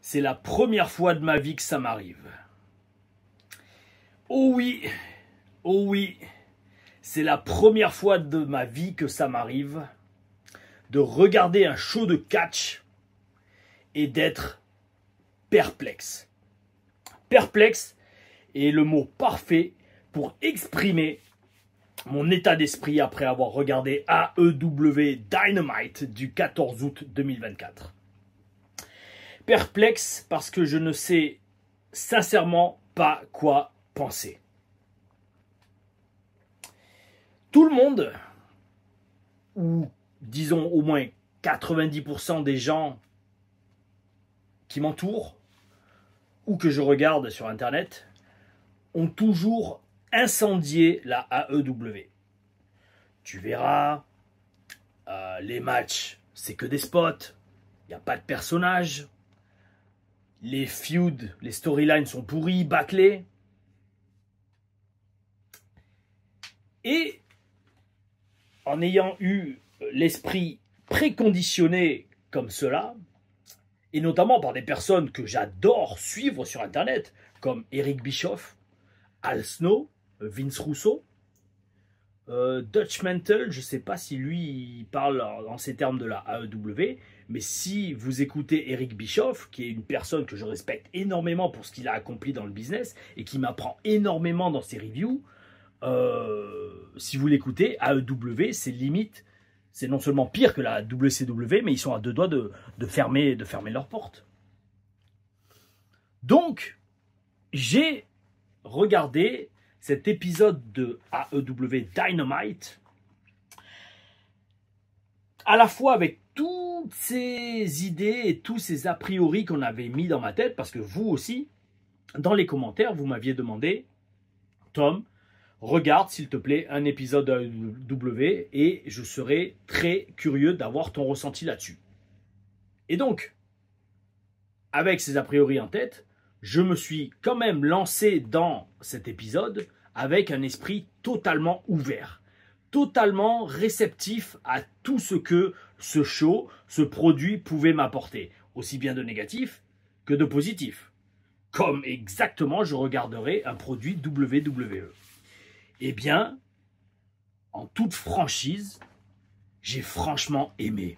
C'est la première fois de ma vie que ça m'arrive. Oh oui, c'est la première fois de ma vie que ça m'arrive de regarder un show de catch et d'être perplexe. Perplexe est le mot parfait pour exprimer mon état d'esprit après avoir regardé AEW Dynamite du 14 août 2024. Perplexe parce que je ne sais sincèrement pas quoi penser. Tout le monde, ou disons au moins 90% des gens qui m'entourent ou que je regarde sur Internet, ont toujours incendié la AEW. Tu verras, les matchs, c'est que des spots, il n'y a pas de personnages, les feuds, les storylines sont pourris, bâclés. Et en ayant eu l'esprit préconditionné comme cela, et notamment par des personnes que j'adore suivre sur Internet, comme Eric Bischoff, Al Snow, Vince Russo, Dutch Mantle, je ne sais pas si lui il parle en ces termes de la AEW, mais si vous écoutez Eric Bischoff, qui est une personne que je respecte énormément pour ce qu'il a accompli dans le business et qui m'apprend énormément dans ses reviews, si vous l'écoutez, AEW, c'est limite, c'est non seulement pire que la WCW, mais ils sont à deux doigts de fermer leurs portes. Donc, j'ai regardé cet épisode de AEW Dynamite à la fois avec toutes ces idées et tous ces a priori qu'on avait mis dans ma tête, parce que vous aussi, dans les commentaires, vous m'aviez demandé, Tom, regarde s'il te plaît un épisode AEW et je serai très curieux d'avoir ton ressenti là-dessus. Et donc, avec ces a priori en tête, je me suis quand même lancé dans cet épisode avec un esprit totalement ouvert, totalement réceptif à tout ce que ce show, ce produit pouvait m'apporter, aussi bien de négatif que de positif. Comme exactement je regarderais un produit WWE. Eh bien, en toute franchise, j'ai franchement aimé.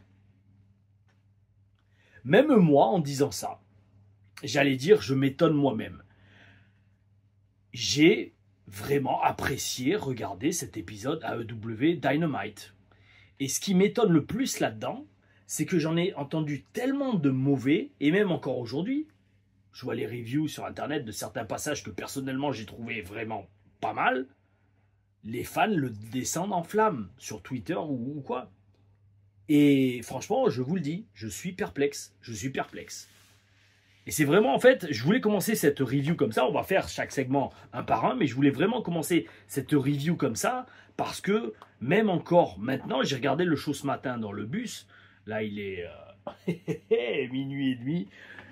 Même moi, en disant ça, j'allais dire, je m'étonne moi-même. J'ai vraiment apprécié regarder cet épisode AEW Dynamite. Et ce qui m'étonne le plus là-dedans, c'est que j'en ai entendu tellement de mauvais, et même encore aujourd'hui, je vois les reviews sur Internet de certains passages que personnellement j'ai trouvé vraiment pas mal. Les fans le descendent en flammes sur Twitter ou quoi. Et franchement, je vous le dis, je suis perplexe. Je suis perplexe. Et c'est vraiment, en fait, je voulais commencer cette review comme ça. On va faire chaque segment un par un, mais je voulais vraiment commencer cette review comme ça parce que même encore maintenant, j'ai regardé le show ce matin dans le bus. Là, il est minuit et demi.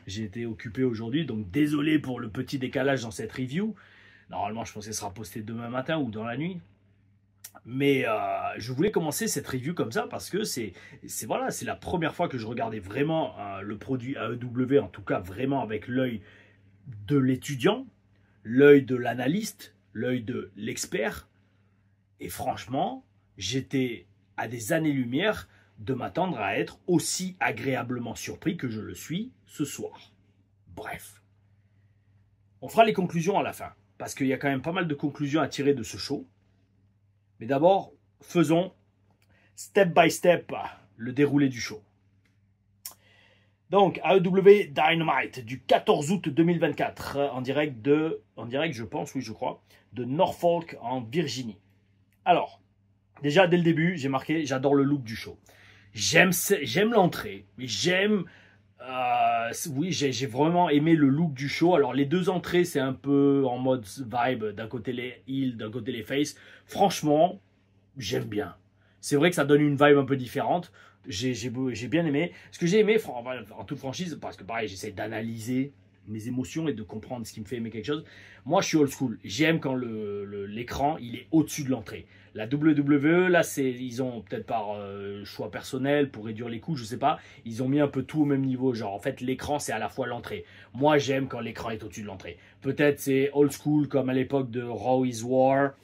J'ai été occupé aujourd'hui, donc désolé pour le petit décalage dans cette review. Normalement, je pense qu'elle sera postée demain matin ou dans la nuit. Mais je voulais commencer cette review comme ça parce que c'est la première fois que je regardais vraiment le produit AEW, en tout cas vraiment avec l'œil de l'étudiant, l'œil de l'analyste, l'œil de l'expert. Et franchement, j'étais à des années-lumière de m'attendre à être aussi agréablement surpris que je le suis ce soir. Bref, on fera les conclusions à la fin parce qu'il y a quand même pas mal de conclusions à tirer de ce show. Mais d'abord, faisons step by step le déroulé du show. Donc, AEW Dynamite du 14 août 2024, en direct, je pense, oui, je crois, de Norfolk en Virginie. Alors, déjà, dès le début, j'ai marqué, j'adore le look du show. J'aime l'entrée, mais oui, j'ai vraiment aimé le look du show. Alors, les deux entrées, c'est un peu en mode vibe. D'un côté les heels, d'un côté les face. Franchement, j'aime bien. C'est vrai que ça donne une vibe un peu différente. J'ai bien aimé. Ce que j'ai aimé, en toute franchise, parce que pareil, j'essaie d'analyser mes émotions et de comprendre ce qui me fait aimer quelque chose. Moi, je suis old school. J'aime quand l'écran, il est au-dessus de l'entrée. La WWE, là, ils ont peut-être par choix personnel pour réduire les coûts, je sais pas. Ils ont mis un peu tout au même niveau. Genre, en fait, l'écran, c'est à la fois l'entrée. Moi, j'aime quand l'écran est au-dessus de l'entrée. Peut-être c'est old school, comme à l'époque de Raw is War,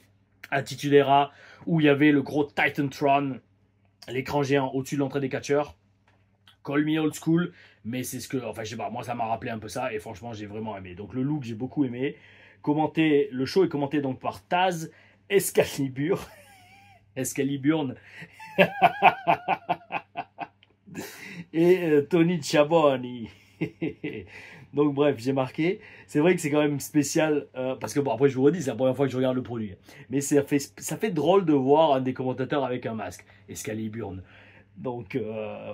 Attitude Era, où il y avait le gros Titantron, l'écran géant au-dessus de l'entrée des catcheurs. Call me old school, mais c'est ce que, enfin, je sais pas, moi, ça m'a rappelé un peu ça, et franchement, j'ai vraiment aimé. Donc, le look, j'ai beaucoup aimé. Le show est commenté donc par Taz Excalibur. Excaliburn et Tony Schiavone. Donc bref, j'ai marqué. C'est vrai que c'est quand même spécial parce que bon, après je vous redis, c'est la première fois que je regarde le produit. Mais ça fait drôle de voir un des commentateurs avec un masque, Excaliburn. Donc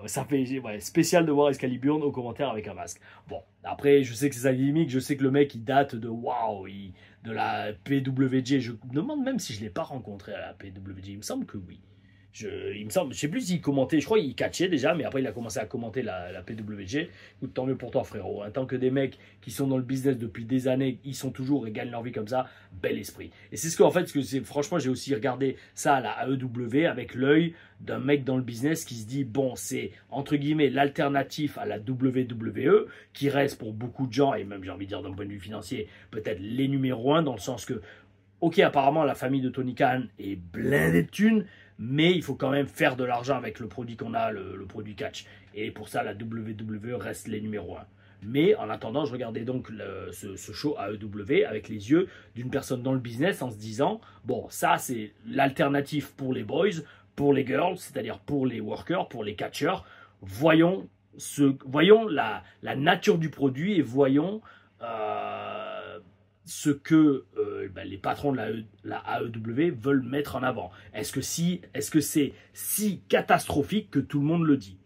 ça fait spécial de voir Excaliburn au commentaire avec un masque. Bon, après je sais que c'est sa gimmick, je sais que le mec il date de de la PWG. Je me demande même si je l'ai pas rencontré à la PWG. Il me semble que oui. Il me semble, je sais plus s'il commentait, je crois qu'il catchait déjà, mais après il a commencé à commenter la PWG. Écoute, tant mieux pour toi frérot. Tant que des mecs qui sont dans le business depuis des années, ils sont toujours et gagnent leur vie comme ça, bel esprit. Et c'est franchement, j'ai aussi regardé ça à la AEW avec l'œil d'un mec dans le business qui se dit, bon, c'est entre guillemets l'alternatif à la WWE, qui reste pour beaucoup de gens, et même j'ai envie de dire d'un point de vue financier, peut-être les numéros 1, dans le sens que, ok, apparemment la famille de Tony Khan est blindée de thunes, mais il faut quand même faire de l'argent avec le produit qu'on a, le produit catch. Et pour ça, la WWE reste les numéros 1. Mais en attendant, je regardais donc ce show AEW avec les yeux d'une personne dans le business en se disant, bon, ça c'est l'alternative pour les boys, pour les girls, c'est-à-dire pour les workers, pour les catcheurs. Voyons la nature du produit et voyons ce que les patrons de la AEW veulent mettre en avant. Est-ce que c'est si catastrophique que tout le monde le dit?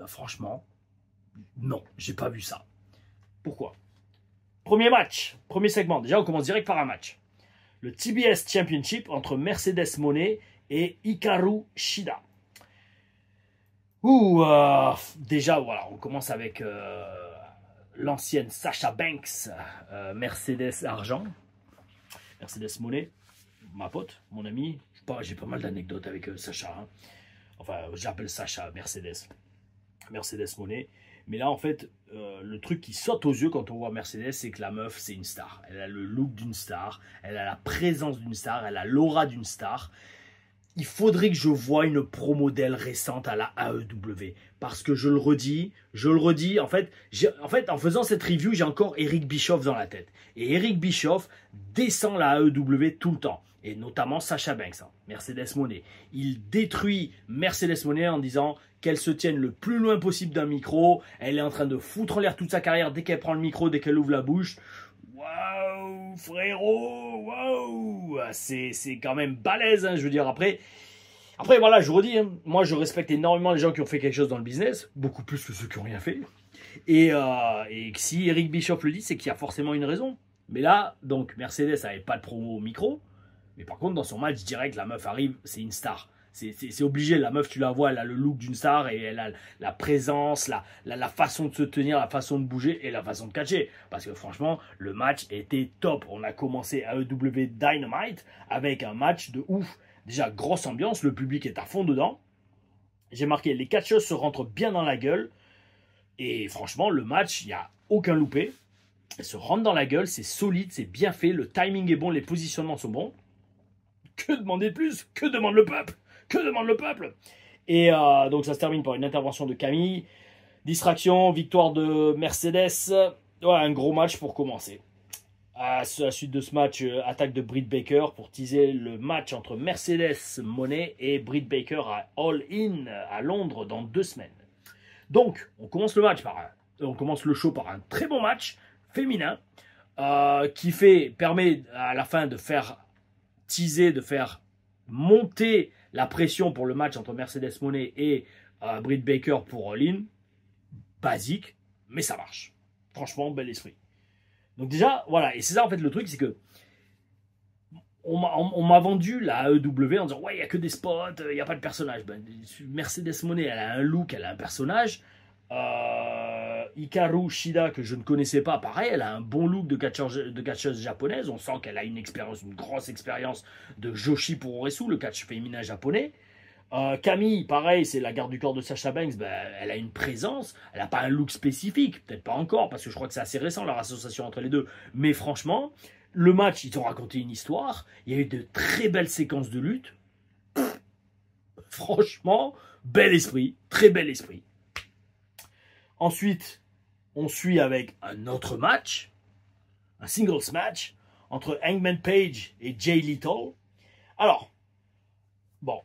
Franchement, non, j'ai pas vu ça. Pourquoi? Premier match, premier segment. Déjà, on commence direct par un match. Le TBS Championship entre Mercedes Moné et Hikaru Shida. Déjà, voilà, on commence avec l'ancienne Sasha Banks, Mercedes Argent, Mercedes Moné, ma pote, mon ami. J'ai pas mal d'anecdotes avec Sasha. Hein. Enfin, j'appelle Sasha Mercedes Moné. Mais là, en fait, le truc qui saute aux yeux quand on voit Mercedes, c'est que la meuf, c'est une star. Elle a le look d'une star, elle a la présence d'une star, elle a l'aura d'une star. Il faudrait que je voie une promo d'elle récente à la AEW. Parce que je le redis, en fait, en faisant cette review, j'ai encore Eric Bischoff dans la tête. Et Eric Bischoff descend la AEW tout le temps. Et notamment Sasha Banks, hein, Mercedes Moné. Il détruit Mercedes Moné en disant qu'elle se tienne le plus loin possible d'un micro. Elle est en train de foutre en l'air toute sa carrière dès qu'elle prend le micro, dès qu'elle ouvre la bouche. Waouh, frérot, waouh, c'est quand même balèze, hein, je veux dire. Après voilà, je vous redis, hein, moi je respecte énormément les gens qui ont fait quelque chose dans le business, beaucoup plus que ceux qui n'ont rien fait. Et si Eric Bischoff le dit, c'est qu'il y a forcément une raison. Mais là, donc, Mercedes n'avait pas de promo au micro, mais par contre, dans son match direct, la meuf arrive, c'est une star. C'est obligé, la meuf, tu la vois, elle a le look d'une star et elle a la présence, la façon de se tenir, la façon de bouger et la façon de catcher. Parce que franchement, le match était top. On a commencé AEW Dynamite avec un match de ouf. Déjà, grosse ambiance, le public est à fond dedans. J'ai marqué, les catcheuses se rentrent bien dans la gueule. Et franchement, le match, il n'y a aucun loupé. Elles se rentrent dans la gueule, c'est solide, c'est bien fait, le timing est bon, les positionnements sont bons. Que demander de plus? Que demande le peuple? Que demande le peuple? Et donc ça se termine par une intervention de Camille. Distraction, victoire de Mercedes. Ouais, un gros match pour commencer. À la suite de ce match, attaque de Britt Baker pour teaser le match entre Mercedes Moné et Britt Baker à All In à Londres dans 2 semaines. Donc, on commence le show par un très bon match féminin qui permet à la fin de faire teaser, de faire monter la pression pour le match entre Mercedes Moné et Britt Baker pour All In. Basique, mais ça marche. Franchement, bel esprit. Donc déjà, voilà, et c'est ça en fait le truc, c'est que on m'a vendu la AEW en disant ouais, il n'y a que des spots, il n'y a pas de personnage. Mercedes Moné, elle a un look, elle a un personnage. Hikaru Shida, que je ne connaissais pas, pareil, elle a un bon look de catcheuse japonaise. On sent qu'elle a une grosse expérience de Joshi Puroresu, le catch féminin japonais. Camille, pareil, c'est la garde du corps de Sasha Banks, ben, elle a une présence, elle n'a pas un look spécifique, peut-être pas encore, parce que je crois que c'est assez récent leur association entre les deux, mais franchement, le match, ils t'ont raconté une histoire, il y a eu de très belles séquences de lutte, franchement, bel esprit, très bel esprit. Ensuite, on suit avec un autre match, un singles match, entre Hangman Page et Jay Lethal. Alors, bon,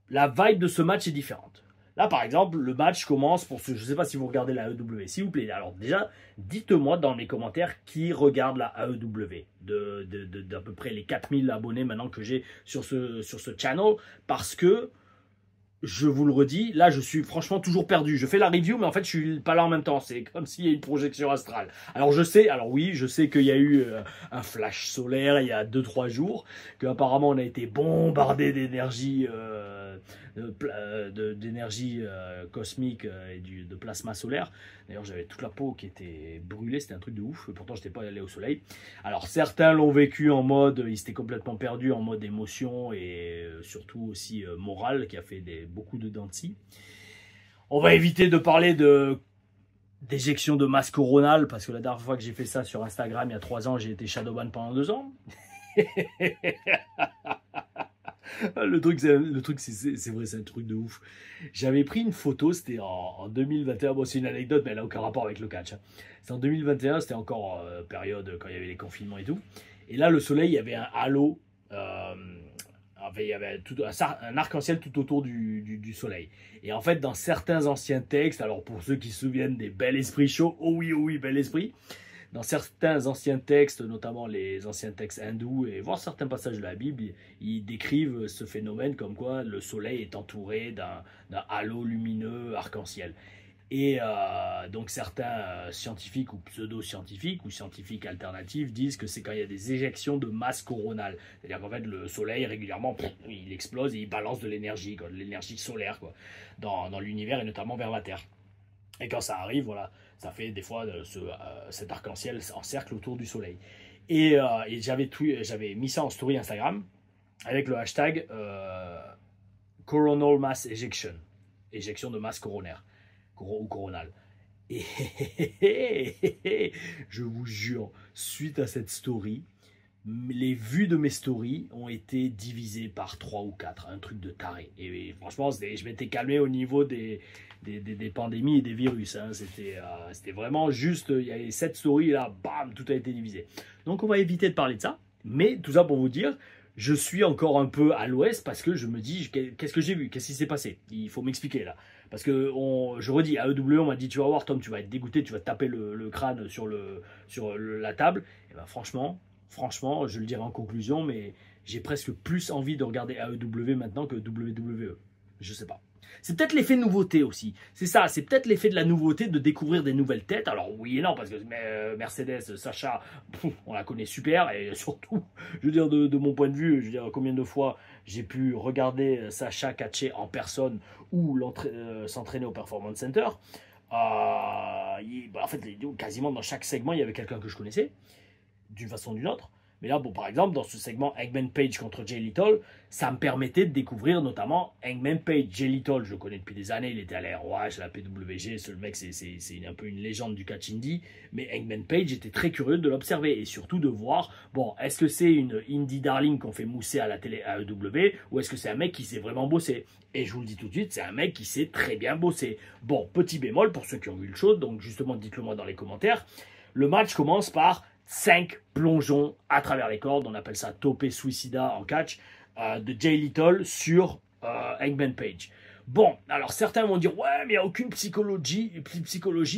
la vibe de ce match est différente. Là, par exemple, le match commence pour ceux, je ne sais pas si vous regardez la AEW, s'il vous plaît. Alors déjà, dites-moi dans les commentaires qui regarde la AEW, d'à peu près les 4000 abonnés maintenant que j'ai sur ce channel, parce que, je vous le redis, là je suis franchement toujours perdu. Je fais la review, mais en fait je suis pas là en même temps. C'est comme s'il y a une projection astrale. Alors oui, je sais qu'il y a eu un flash solaire il y a 2-3 jours, qu'apparemment on a été bombardé d'énergie cosmique et de plasma solaire. D'ailleurs j'avais toute la peau qui était brûlée, c'était un truc de ouf. Pourtant je n'étais pas allé au soleil. Alors certains l'ont vécu en mode, ils étaient complètement perdus en mode émotion et surtout aussi morale, qui a fait beaucoup de dents de scie. On va éviter de parler d'éjection de masse coronale, parce que la dernière fois que j'ai fait ça sur Instagram il y a 3 ans, j'ai été shadowban pendant 2 ans. Le truc c'est vrai, c'est un truc de ouf. J'avais pris une photo, c'était en 2021. Bon, c'est une anecdote, mais elle n'a aucun rapport avec le catch. Hein. C'était en 2021, c'était encore période quand il y avait les confinements et tout. Et là, le soleil, il y avait un halo. Il y avait un arc-en-ciel tout autour du soleil. Et en fait, dans certains anciens textes, alors pour ceux qui se souviennent des Bel Esprit Show, oh oui, Bel Esprit, dans certains anciens textes, notamment les anciens textes hindous, et voire certains passages de la Bible, ils décrivent ce phénomène comme quoi le soleil est entouré d'un halo lumineux arc-en-ciel. Et donc certains scientifiques ou pseudo-scientifiques ou scientifiques alternatifs disent que c'est quand il y a des éjections de masse coronale. C'est-à-dire qu'en fait le soleil régulièrement, il explose et il balance de l'énergie solaire quoi, dans l'univers et notamment vers la Terre. Et quand ça arrive, voilà, ça fait des fois cet arc-en-ciel en cercle autour du soleil. Et j'avais mis ça en story Instagram avec le hashtag Coronal Mass Ejection, éjection de masse coronaire. Ou coronal. Et je vous jure, suite à cette story, les vues de mes stories ont été divisées par 3 ou 4, un truc de taré. Et franchement, je m'étais calmé au niveau des pandémies et des virus. Hein. C'était vraiment juste, il y avait cette story là, bam, tout a été divisé. Donc on va éviter de parler de ça, mais tout ça pour vous dire, je suis encore un peu à l'ouest parce que je me dis, qu'est-ce que j'ai vu? Qu'est-ce qui s'est passé? Il faut m'expliquer là. Parce que, je redis, à AEW, on m'a dit, tu vas voir Tom, tu vas être dégoûté, tu vas te taper le crâne sur la table. Et ben franchement, je le dirai en conclusion, mais j'ai presque plus envie de regarder AEW maintenant que WWE. Je sais pas. C'est peut-être l'effet nouveauté aussi. C'est ça, c'est peut-être l'effet de la nouveauté, de découvrir des nouvelles têtes. Alors oui et non, parce que Mercedes, Sacha, on la connaît super. Et surtout, je veux dire, de mon point de vue, je veux dire, combien de fois j'ai pu regarder Sacha catcher en personne ou s'entraîner au Performance Center. En fait, quasiment dans chaque segment, il y avait quelqu'un que je connaissais, d'une façon ou d'une autre. Mais là, bon, par exemple, dans ce segment Hangman Page contre Jay Lethal, ça me permettait de découvrir notamment Hangman Page. Jay Lethal, je le connais depuis des années, il était à la ROH, à la PWG, ce mec, c'est un peu une légende du catch indie. Mais Hangman Page, j'étais très curieux de l'observer et surtout de voir, bon, est-ce que c'est une indie darling qu'on fait mousser à la télé AEW ou est-ce que c'est un mec qui s'est vraiment bossé? Et je vous le dis tout de suite, c'est un mec qui s'est très bien bossé. Bon, petit bémol pour ceux qui ont vu le show, donc justement, dites-le moi dans les commentaires. Le match commence par 5 plongeons à travers les cordes, on appelle ça tope suicida en catch, de Jay Lethal sur Hangman Page. Bon, alors certains vont dire, ouais, mais il n'y a aucune psychologie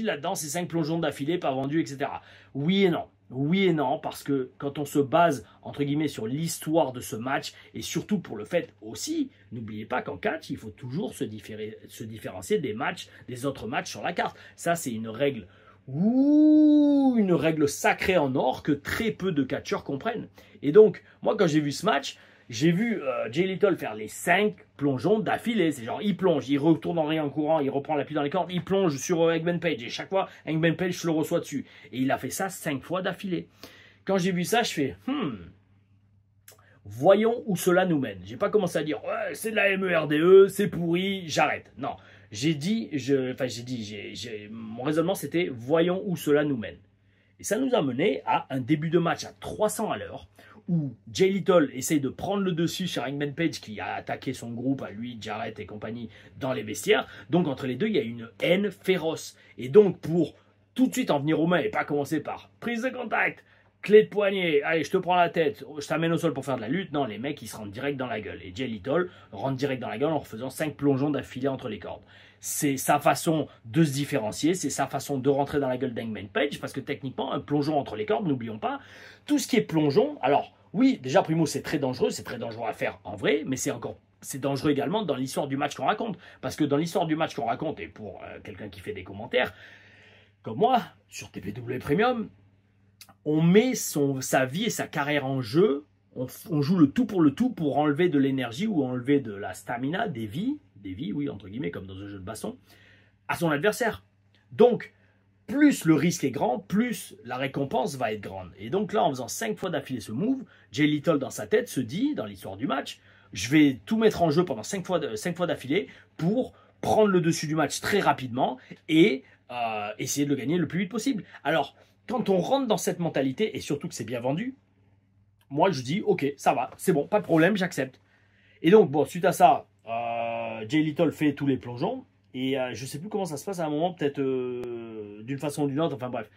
là-dedans, c'est 5 plongeons d'affilée, pas vendus, etc. Oui et non. Oui et non, parce que quand on se base, entre guillemets, sur l'histoire de ce match, et surtout pour le fait aussi, n'oubliez pas qu'en catch, il faut toujours se différencier des autres matchs sur la carte. Ça, c'est une règle. Une règle sacrée en or que très peu de catcheurs comprennent. Et donc, moi, quand j'ai vu ce match, J'ai vu Jay Little faire les 5 plongeons d'affilée. C'est genre, il plonge, il retourne en rien en courant, il reprend l'appui dans les cordes, il plonge sur Hangman Page. Et chaque fois, Hangman Page le reçoit dessus. Et il a fait ça 5 fois d'affilée. Quand j'ai vu ça, je fais, voyons où cela nous mène. J'ai pas commencé à dire, ouais, c'est de la MERDE, c'est pourri, j'arrête. Non. Mon raisonnement c'était, voyons où cela nous mène. Et ça nous a mené à un début de match à 300 à l'heure, où Jay Little essaye de prendre le dessus sur Hangman Page, qui a attaqué son groupe, à lui, Jarrett et compagnie, dans les vestiaires. Donc entre les deux, il y a une haine féroce. Et donc pour tout de suite en venir aux mains, et pas commencer par prise de contact, clé de poignet, allez, je te prends la tête, je t'amène au sol pour faire de la lutte. Non, les mecs, ils se rentrent direct dans la gueule. Et Jay Little rentre direct dans la gueule en faisant 5 plongeons d'affilée entre les cordes. C'est sa façon de se différencier, c'est sa façon de rentrer dans la gueule d'Hangman Page, parce que techniquement, un plongeon entre les cordes, n'oublions pas, tout ce qui est plongeon, alors oui, déjà Primo, c'est très dangereux à faire en vrai, mais c'est dangereux également dans l'histoire du match qu'on raconte, parce que dans l'histoire du match qu'on raconte, et pour quelqu'un qui fait des commentaires, comme moi, sur TPW Premium, on met sa vie et sa carrière en jeu, on joue le tout pour enlever de l'énergie ou enlever de la stamina, des vies, oui, entre guillemets, comme dans un jeu de baston, à son adversaire. Donc, plus le risque est grand, plus la récompense va être grande. Et donc là, en faisant 5 fois d'affilée ce move, Jay Little, dans sa tête, se dit, dans l'histoire du match, je vais tout mettre en jeu pendant 5 fois d'affilée pour prendre le dessus du match très rapidement et essayer de le gagner le plus vite possible. Alors, quand on rentre dans cette mentalité, et surtout que c'est bien vendu, moi je dis, ok, ça va, c'est bon, pas de problème, j'accepte. Et donc, bon, suite à ça, Jay Little fait tous les plongeons, et je sais plus comment ça se passe à un moment, peut-être d'une façon ou d'une autre, enfin bref.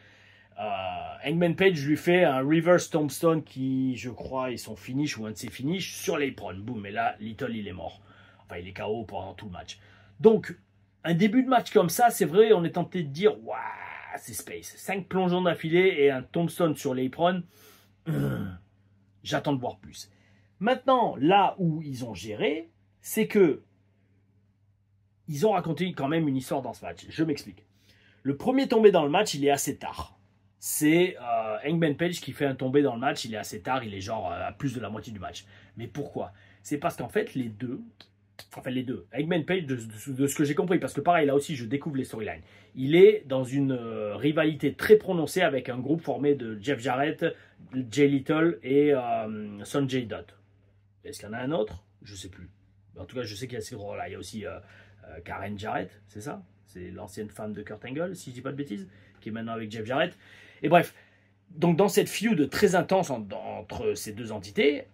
Hangman Page lui fait un reverse tombstone qui, je crois, est son finish ou un de ses finishes sur l'apron. Boum, et là, Little, il est mort. Enfin, il est KO pendant tout le match. Donc, un début de match comme ça, c'est vrai, on est tenté de dire, waouh, c'est space. 5 plongeons d'affilée et un tombstone sur l'apron. J'attends de voir plus. Maintenant, là où ils ont géré, c'est que ils ont raconté quand même une histoire dans ce match. Je m'explique. Le premier tombé dans le match, il est assez tard. C'est Hangman Page qui fait un tombé dans le match. Il est assez tard, il est genre à plus de la moitié du match. Mais pourquoi? C'est parce qu'en fait, les deux, Hangman Page, de ce que j'ai compris, parce que pareil, là aussi, je découvre les storylines. Il est dans une rivalité très prononcée avec un groupe formé de Jeff Jarrett, Jay Little et Sonjay Dutt. Est-ce qu'il y en a un autre? Je sais plus. En tout cas, je sais qu'il y a ces gros-là. Il y a aussi Karen Jarrett, c'est ça? C'est l'ancienne femme de Kurt Angle, si je dis pas de bêtises, qui est maintenant avec Jeff Jarrett. Et bref, donc dans cette feud très intense entre ces deux entités,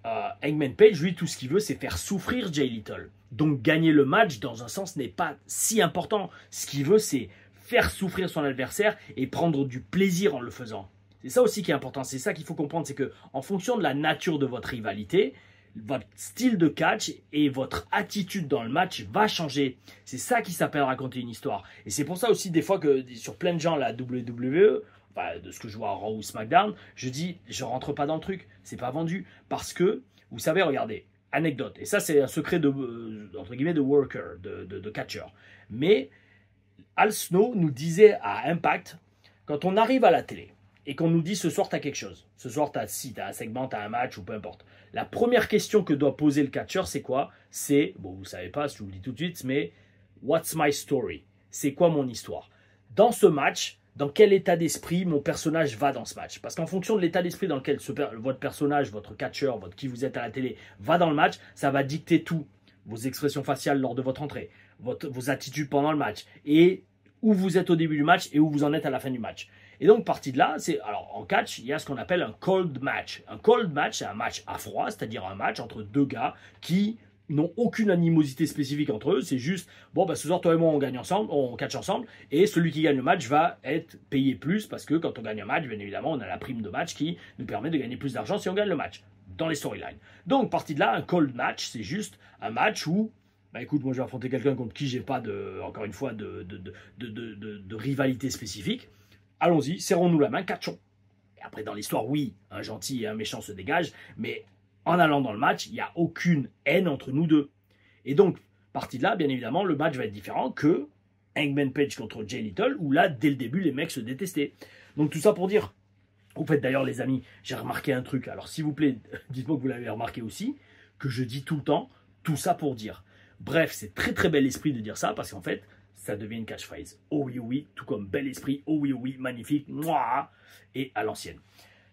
Hangman Page, lui, tout ce qu'il veut, c'est faire souffrir Jay Little. Donc gagner le match, dans un sens, n'est pas si important. Ce qu'il veut, c'est faire souffrir son adversaire et prendre du plaisir en le faisant. C'est ça aussi qui est important. C'est ça qu'il faut comprendre, c'est que en fonction de la nature de votre rivalité, votre style de catch et votre attitude dans le match va changer. C'est ça qui s'appelle raconter une histoire. Et c'est pour ça aussi des fois que sur plein de gens la WWE, enfin, de ce que je vois à Raw ou SmackDown, je dis je rentre pas dans le truc, c'est pas vendu parce que vous savez, regardez, anecdote, et ça c'est un secret de entre guillemets de worker, de catcher. Mais Al Snow nous disait à Impact, quand on arrive à la télé et qu'on nous dit ce soir tu as quelque chose, ce soir t'as un segment, t'as un match ou peu importe. La première question que doit poser le catcheur, c'est quoi? C'est, bon, vous savez pas, je vous le dis tout de suite, mais what's my story? C'est quoi mon histoire? Dans ce match, dans quel état d'esprit mon personnage va dans ce match? Parce qu'en fonction de l'état d'esprit dans lequel votre personnage, votre catcheur, qui vous êtes à la télé, va dans le match, ça va dicter tout. Vos expressions faciales lors de votre entrée, vos attitudes pendant le match, et où vous êtes au début du match et où vous en êtes à la fin du match. Et donc, partie de là, alors en catch, il y a ce qu'on appelle un cold match. Un cold match, c'est un match à froid, c'est-à-dire un match entre deux gars qui n'ont aucune animosité spécifique entre eux. C'est juste, bon, bah, ce soir, toi et moi, on gagne ensemble, on catch ensemble, et celui qui gagne le match va être payé plus, parce que quand on gagne un match, bien évidemment, on a la prime de match qui nous permet de gagner plus d'argent si on gagne le match, dans les storylines. Donc, partie de là, un cold match, c'est juste un match où, bah écoute, moi je vais affronter quelqu'un contre qui j'ai pas encore une fois, de rivalité spécifique. Allons-y, serrons-nous la main, catchons. Et après, dans l'histoire, oui, un gentil et un méchant se dégagent, mais en allant dans le match, il n'y a aucune haine entre nous deux. Et donc, partie de là, bien évidemment, le match va être différent que Hangman Page contre Jay Little, où là, dès le début, les mecs se détestaient. Donc tout ça pour dire, au fait d'ailleurs les amis, j'ai remarqué un truc, alors s'il vous plaît, dites-moi que vous l'avez remarqué aussi, que je dis tout le temps, tout ça pour dire. Bref, c'est très très bel esprit de dire ça parce qu'en fait, ça devient une catchphrase. Oh oui, oh oui, tout comme bel esprit, oh oui, oh oui, magnifique, moi, et à l'ancienne.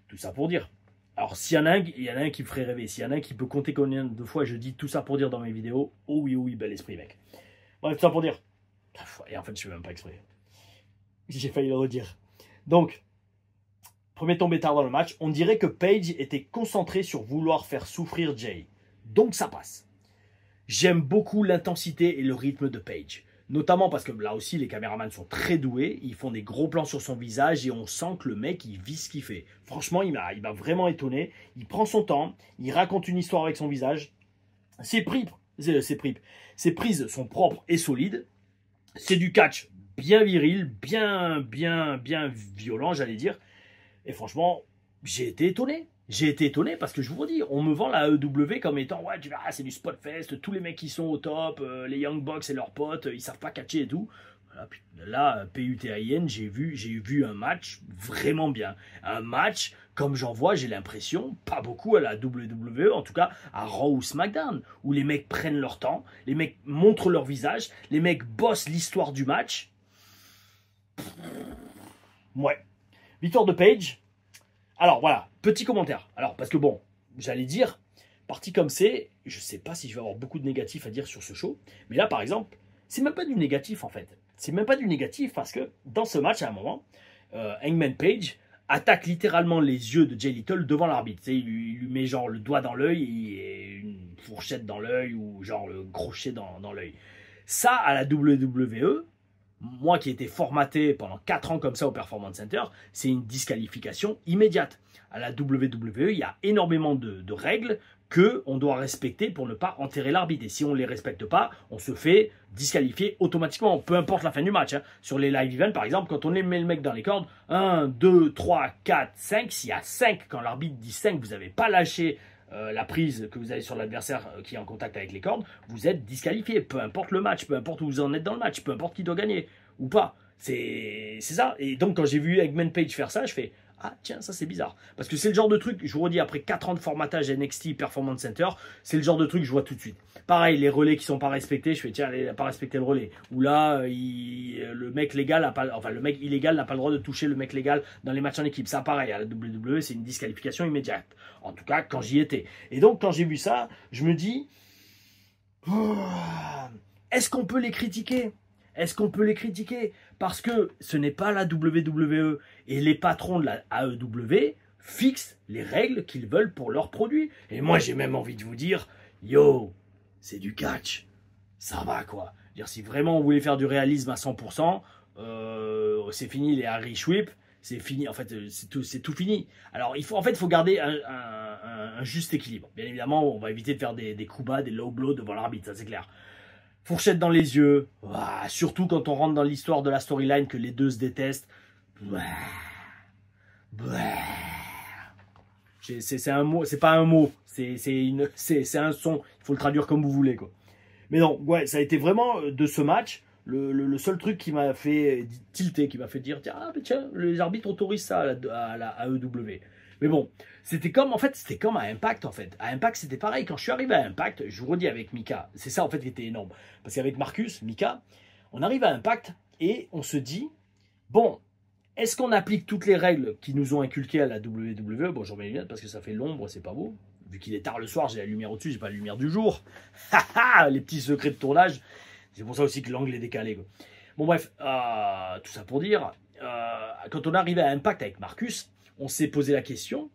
Tout ça pour dire. Alors, s'il y en a un, il y en a un qui me ferait rêver, s'il y en a un qui peut compter combien de fois je dis tout ça pour dire dans mes vidéos, oh oui, bel esprit, mec. Bref, tout ça pour dire. Et en fait, je ne fais même pas exprès. J'ai failli le redire. Donc, premier tombé tard dans le match, on dirait que Paige était concentré sur vouloir faire souffrir Jay. Donc ça passe. J'aime beaucoup l'intensité et le rythme de Paige. Notamment parce que là aussi, les caméramans sont très doués. Ils font des gros plans sur son visage et on sent que le mec, il vit ce qu'il fait. Franchement, il m'a vraiment étonné. Il prend son temps, il raconte une histoire avec son visage. Ses prises sont propres et solides. C'est du catch bien viril, bien violent, j'allais dire. Et franchement, j'ai été étonné. J'ai été étonné parce que je vous redis, on me vend la AEW comme étant, ouais, tu verras, c'est du spot fest, tous les mecs qui sont au top, les Young Bucks et leurs potes, ils savent pas catcher et tout. Voilà, là, PUTAIN, j'ai vu un match vraiment bien. Un match, comme j'en vois, j'ai l'impression, pas beaucoup à la WWE, en tout cas à Raw ou SmackDown, où les mecs prennent leur temps, les mecs montrent leur visage, les mecs bossent l'histoire du match. Ouais. Victoire de Paige. Alors voilà, petit commentaire. Alors parce que bon, j'allais dire, parti comme c'est, je sais pas si je vais avoir beaucoup de négatifs à dire sur ce show. Mais là par exemple, c'est même pas du négatif en fait. C'est même pas du négatif parce que dans ce match à un moment, Hangman Page attaque littéralement les yeux de Jay Little devant l'arbitre. Il lui met genre le doigt dans l'œil et une fourchette dans l'œil ou genre le crochet dans l'œil. Ça à la WWE, moi qui ai été formaté pendant 4 ans comme ça au Performance Center, c'est une disqualification immédiate. À la WWE, il y a énormément de règles qu'on doit respecter pour ne pas enterrer l'arbitre. Et si on ne les respecte pas, on se fait disqualifier automatiquement, peu importe la fin du match. Hein. Sur les live events, par exemple, quand on met le mec dans les cordes, 1, 2, 3, 4, 5, s'il y a 5, quand l'arbitre dit 5, vous n'avez pas lâché la prise que vous avez sur l'adversaire qui est en contact avec les cordes, vous êtes disqualifié, peu importe le match, peu importe où vous en êtes dans le match, peu importe qui doit gagner ou pas. C'est ça. Et donc quand j'ai vu Hangman Page faire ça, je fais ah tiens, ça c'est bizarre. Parce que c'est le genre de truc, je vous redis, après 4 ans de formatage NXT Performance Center, c'est le genre de truc que je vois tout de suite. Pareil, les relais qui sont pas respectés, je fais tiens, il n'a pas respecté le relais. Ou là, le mec légal a pas, enfin le mec illégal n'a pas le droit de toucher le mec légal dans les matchs en équipe. Ça pareil, à la WWE, c'est une disqualification immédiate. En tout cas, quand j'y étais. Et donc quand j'ai vu ça, je me dis, est-ce qu'on peut les critiquer ? Est-ce qu'on peut les critiquer? Parce que ce n'est pas la WWE et les patrons de la AEW fixent les règles qu'ils veulent pour leurs produits. Et moi, j'ai même envie de vous dire, yo, c'est du catch. Ça va, quoi. Dire, si vraiment on voulait faire du réalisme à 100%, c'est fini les Harry Schwip, c'est fini. En fait, c'est tout fini. Alors, il faut garder un juste équilibre. Bien évidemment, on va éviter de faire des coups bas, des low blows devant l'arbitre, ça c'est clair. Fourchette dans les yeux, surtout quand on rentre dans l'histoire de la storyline que les deux se détestent. C'est un mot, c'est pas un mot, c'est un son. Il faut le traduire comme vous voulez, quoi. Mais non, ouais, ça a été vraiment de ce match le seul truc qui m'a fait tilter, qui m'a fait dire tiens, les arbitres autorisent ça à la AEW. Mais bon, c'était comme à Impact en fait. À Impact, c'était pareil. Quand je suis arrivé à Impact, je vous redis avec Mika, c'est ça en fait qui était énorme. Parce qu'avec Marcus, Mika, on arrive à Impact et on se dit, bon, est-ce qu'on applique toutes les règles qui nous ont inculquées à la WWE? Bon, j'en mets les lunettes parce que ça fait l'ombre, c'est pas beau. Vu qu'il est tard le soir, j'ai la lumière au-dessus, j'ai pas la lumière du jour. Les petits secrets de tournage. C'est pour ça aussi que l'angle est décalé, quoi. Bon bref, tout ça pour dire, quand on est arrivé à Impact avec Marcus, on s'est posé la question,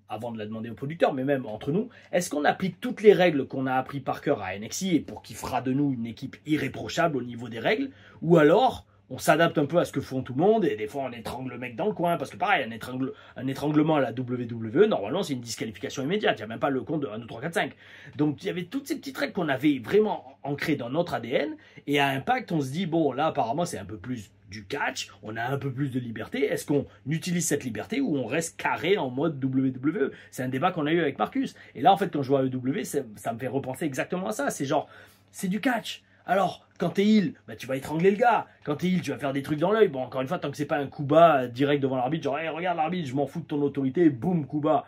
avant de la demander au producteur, mais même entre nous, est-ce qu'on applique toutes les règles qu'on a appris par cœur à NXT et pour qu'il fera de nous une équipe irréprochable au niveau des règles, ou alors on s'adapte un peu à ce que font tout le monde et des fois on étrangle le mec dans le coin, parce que pareil, un étranglement à la WWE, normalement c'est une disqualification immédiate, il n'y a même pas le compte de 1, 2, 3, 4, 5. Donc il y avait toutes ces petites règles qu'on avait vraiment ancrées dans notre ADN, et à Impact on se dit, bon là apparemment c'est un peu plus du catch, on a un peu plus de liberté, est-ce qu'on utilise cette liberté ou on reste carré en mode WWE? C'est un débat qu'on a eu avec Marcus, et là en fait quand je vois AEW, ça me fait repenser exactement à ça, c'est genre, c'est du catch. Alors, quand t'es heel, bah, tu vas étrangler le gars. Quand t'es heel, tu vas faire des trucs dans l'œil. Bon, encore une fois, tant que c'est pas un coup bas direct devant l'arbitre, genre, hey, regarde l'arbitre, je m'en fous de ton autorité, boum, coup bas.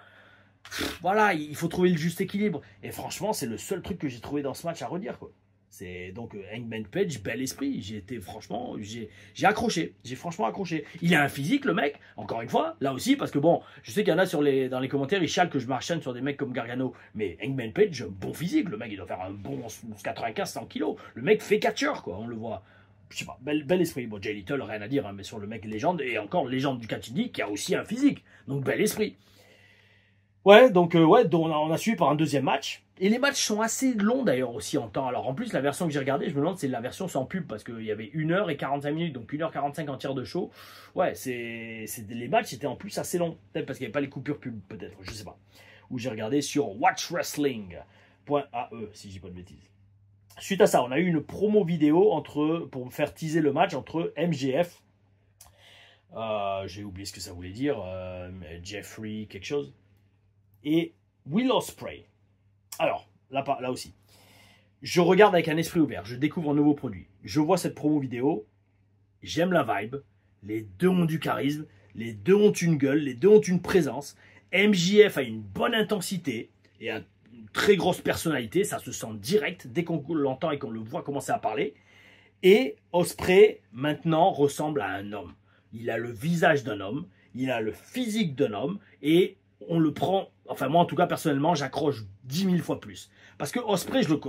Voilà, il faut trouver le juste équilibre. Et franchement, c'est le seul truc que j'ai trouvé dans ce match à redire, quoi. C'est donc Hangman Page, bel esprit. J'ai été franchement, j'ai accroché. J'ai franchement accroché. Il a un physique, le mec. Encore une fois, là aussi, parce que bon, je sais qu'il y en a dans les commentaires, ils chialent que je m'acharne sur des mecs comme Gargano. Mais Hangman Page, bon physique. Le mec, il doit faire un bon 95-100 kilos. Le mec fait catcheur, quoi. On le voit. Je sais pas, bel esprit. Bon, Jay Little, rien à dire, hein, mais sur le mec légende et encore légende du catch indie qui a aussi un physique. Donc bel esprit. Ouais, donc on a suivi par un deuxième match. Et les matchs sont assez longs d'ailleurs aussi en temps. Alors en plus, la version que j'ai regardée, je me demande, c'est la version sans pub parce qu'il y avait 1h45 minutes, donc 1h45 en tir de show. Ouais, les matchs étaient en plus assez longs. Peut-être parce qu'il n'y avait pas les coupures pub, peut-être, je sais pas. Où j'ai regardé sur watchwrestling.ae, si je dis pas de bêtises. Suite à ça, on a eu une promo vidéo pour me faire teaser le match entre MJF. J'ai oublié ce que ça voulait dire. Jeffrey, quelque chose. Et Will Ospreay. Alors, là aussi, je regarde avec un esprit ouvert, je découvre un nouveau produit. Je vois cette promo vidéo, j'aime la vibe, les deux ont du charisme, les deux ont une gueule, les deux ont une présence. MJF a une bonne intensité et une très grosse personnalité, ça se sent direct dès qu'on l'entend et qu'on le voit commencer à parler. Et Ospreay, maintenant, ressemble à un homme. Il a le visage d'un homme, il a le physique d'un homme et on le prend, enfin moi en tout cas personnellement, j'accroche 10 000 fois plus. Parce que Ospreay, je le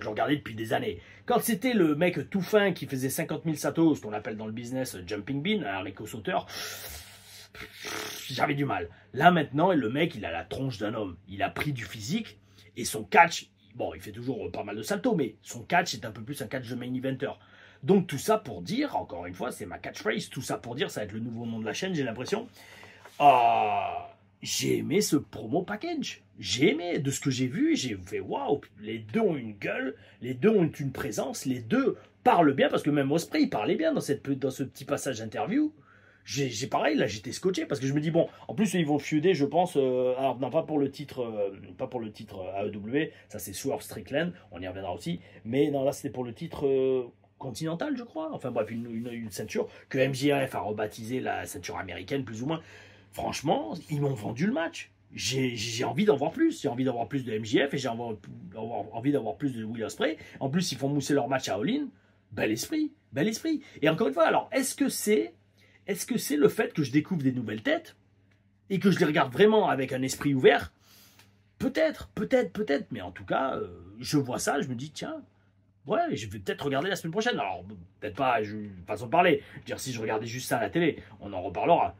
regardais depuis des années. Quand c'était le mec tout fin qui faisait 50 000 satos, ce qu'on appelle dans le business jumping bean, un haricot sauteur, j'avais du mal. Là maintenant, le mec, il a la tronche d'un homme. Il a pris du physique et son catch, bon, il fait toujours pas mal de saltos, mais son catch est un peu plus un catch de main eventer. Donc tout ça pour dire, encore une fois, c'est ma catchphrase, tout ça pour dire, ça va être le nouveau nom de la chaîne, j'ai l'impression. J'ai aimé ce promo package. J'ai aimé de ce que j'ai vu. J'ai fait waouh, les deux ont une gueule, les deux ont une présence, les deux parlent bien parce que même Ospreay il parlait bien dans ce petit passage d'interview. J'ai pareil là, j'étais scotché parce que je me dis bon, en plus ils vont feuder, je pense. Alors non pas pour le titre, AEW, ça c'est Swerve Strickland, on y reviendra aussi. Mais non là c'était pour le titre. Continental, je crois. Enfin bref, une ceinture que MJF a rebaptisé la ceinture américaine plus ou moins. Franchement, ils m'ont vendu le match. J'ai envie d'en voir plus. J'ai envie d'avoir plus de MJF et j'ai envie d'avoir plus de Will Ospreay. En plus, ils font mousser leur match à All-In. Bel esprit, bel esprit. Et encore une fois, alors, est-ce que c'est le fait que je découvre des nouvelles têtes et que je les regarde vraiment avec un esprit ouvert? Peut-être. Mais en tout cas, je vois ça, je me dis, tiens, ouais, je vais peut-être regarder la semaine prochaine. Alors, peut-être pas, façon de parler. Je veux dire, si je regardais juste ça à la télé, on en reparlera.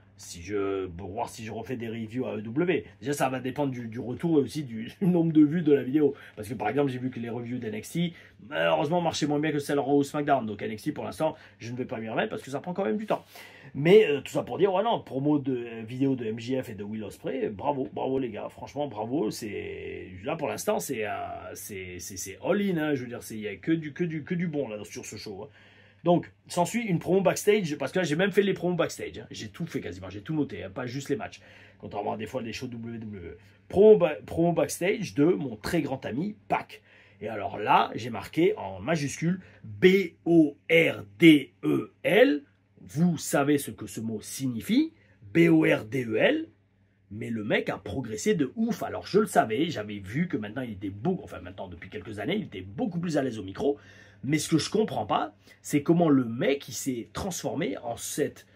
Pour voir si je refais des reviews à EW. Déjà, ça va dépendre du retour et aussi du nombre de vues de la vidéo. Parce que par exemple, j'ai vu que les reviews d'NXT, malheureusement, marchaient moins bien que celles Raw ou SmackDown. Donc NXT, pour l'instant, je ne vais pas m'y remettre parce que ça prend quand même du temps. Mais tout ça pour dire, ouais, non, promo de vidéo de MJF et de Will Ospreay, bravo les gars. Franchement, bravo. Là, pour l'instant, c'est all-in. Hein, je veux dire, il n'y a que du bon là, sur ce show. Hein. Donc, s'ensuit une promo backstage, parce que là, j'ai même fait les promos backstage. Hein. J'ai tout fait quasiment, j'ai tout noté, hein, pas juste les matchs. Contrairement à des fois des shows WWE. Promo backstage de mon très grand ami, Pac. Et alors là, j'ai marqué en majuscule B-O-R-D-E-L. Vous savez ce que ce mot signifie. B-O-R-D-E-L. Mais le mec a progressé de ouf. Alors, je le savais, j'avais vu que maintenant, maintenant, depuis quelques années, il était beaucoup plus à l'aise au micro. Mais ce que je comprends pas, c'est comment le mec il s'est transformé en cette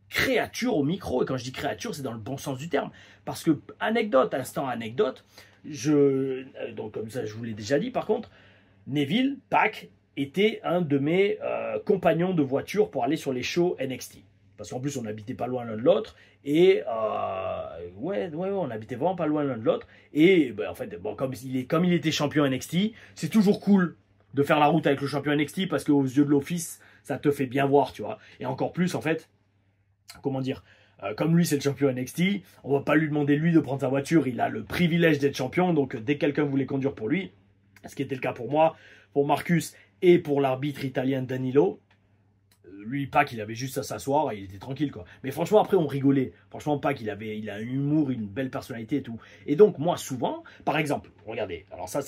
créature au micro. Et quand je dis créature, c'est dans le bon sens du terme. Parce que, instant anecdote, donc comme ça je vous l'ai déjà dit par contre, Neville, Pac, était un de mes compagnons de voiture pour aller sur les shows NXT. Parce qu'en plus on n'habitait pas loin l'un de l'autre. Et on habitait vraiment pas loin l'un de l'autre. Et ben, en fait, bon, comme il était champion NXT, c'est toujours cool de faire la route avec le champion NXT parce qu'aux yeux de l'office, ça te fait bien voir, tu vois. Et encore plus, en fait, comment dire, comme lui, c'est le champion NXT, on va pas lui demander, lui, de prendre sa voiture. Il a le privilège d'être champion. Donc, dès que quelqu'un voulait conduire pour lui, ce qui était le cas pour moi, pour Marcus et pour l'arbitre italien Danilo, lui, Pac, il avait juste à s'asseoir et il était tranquille, quoi. Mais franchement, après, on rigolait. Franchement, Pac, il a un humour, une belle personnalité et tout. Et donc, moi, souvent, par exemple, regardez, alors ça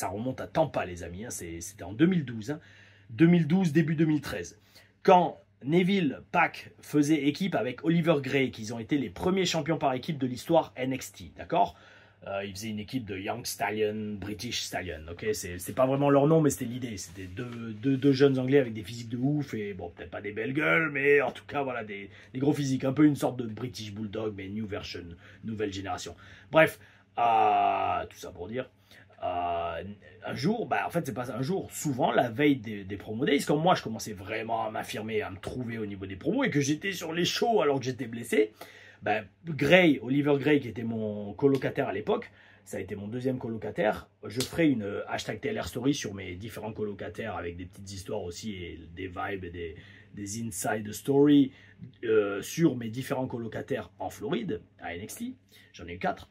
remonte à Tampa, les amis. Hein, c'était en 2012. Hein, 2012, début 2013. Quand Neville, Pac faisaient équipe avec Oliver Grey, qu'ils ont été les premiers champions par équipe de l'histoire NXT, d'accord? Ils faisaient une équipe de Young Stallion, British Stallion. Ok, c'est pas vraiment leur nom, mais c'était l'idée. C'était deux jeunes Anglais avec des physiques de ouf et bon, peut-être pas des belles gueules, mais en tout cas, voilà, des gros physiques. Un peu une sorte de British Bulldog, mais new version, nouvelle génération. Bref, tout ça pour dire. Un jour, en fait, c'est pas un jour, souvent la veille des promo days, comme moi je commençais vraiment à m'affirmer, à me trouver au niveau des promos et que j'étais sur les shows alors que j'étais blessé. Oliver Gray, qui était mon colocataire à l'époque, ça a été mon deuxième colocataire. Je ferai une hashtag TLR Story sur mes différents colocataires avec des petites histoires aussi et des vibes et des inside stories sur mes différents colocataires en Floride, à NXT. J'en ai eu 4.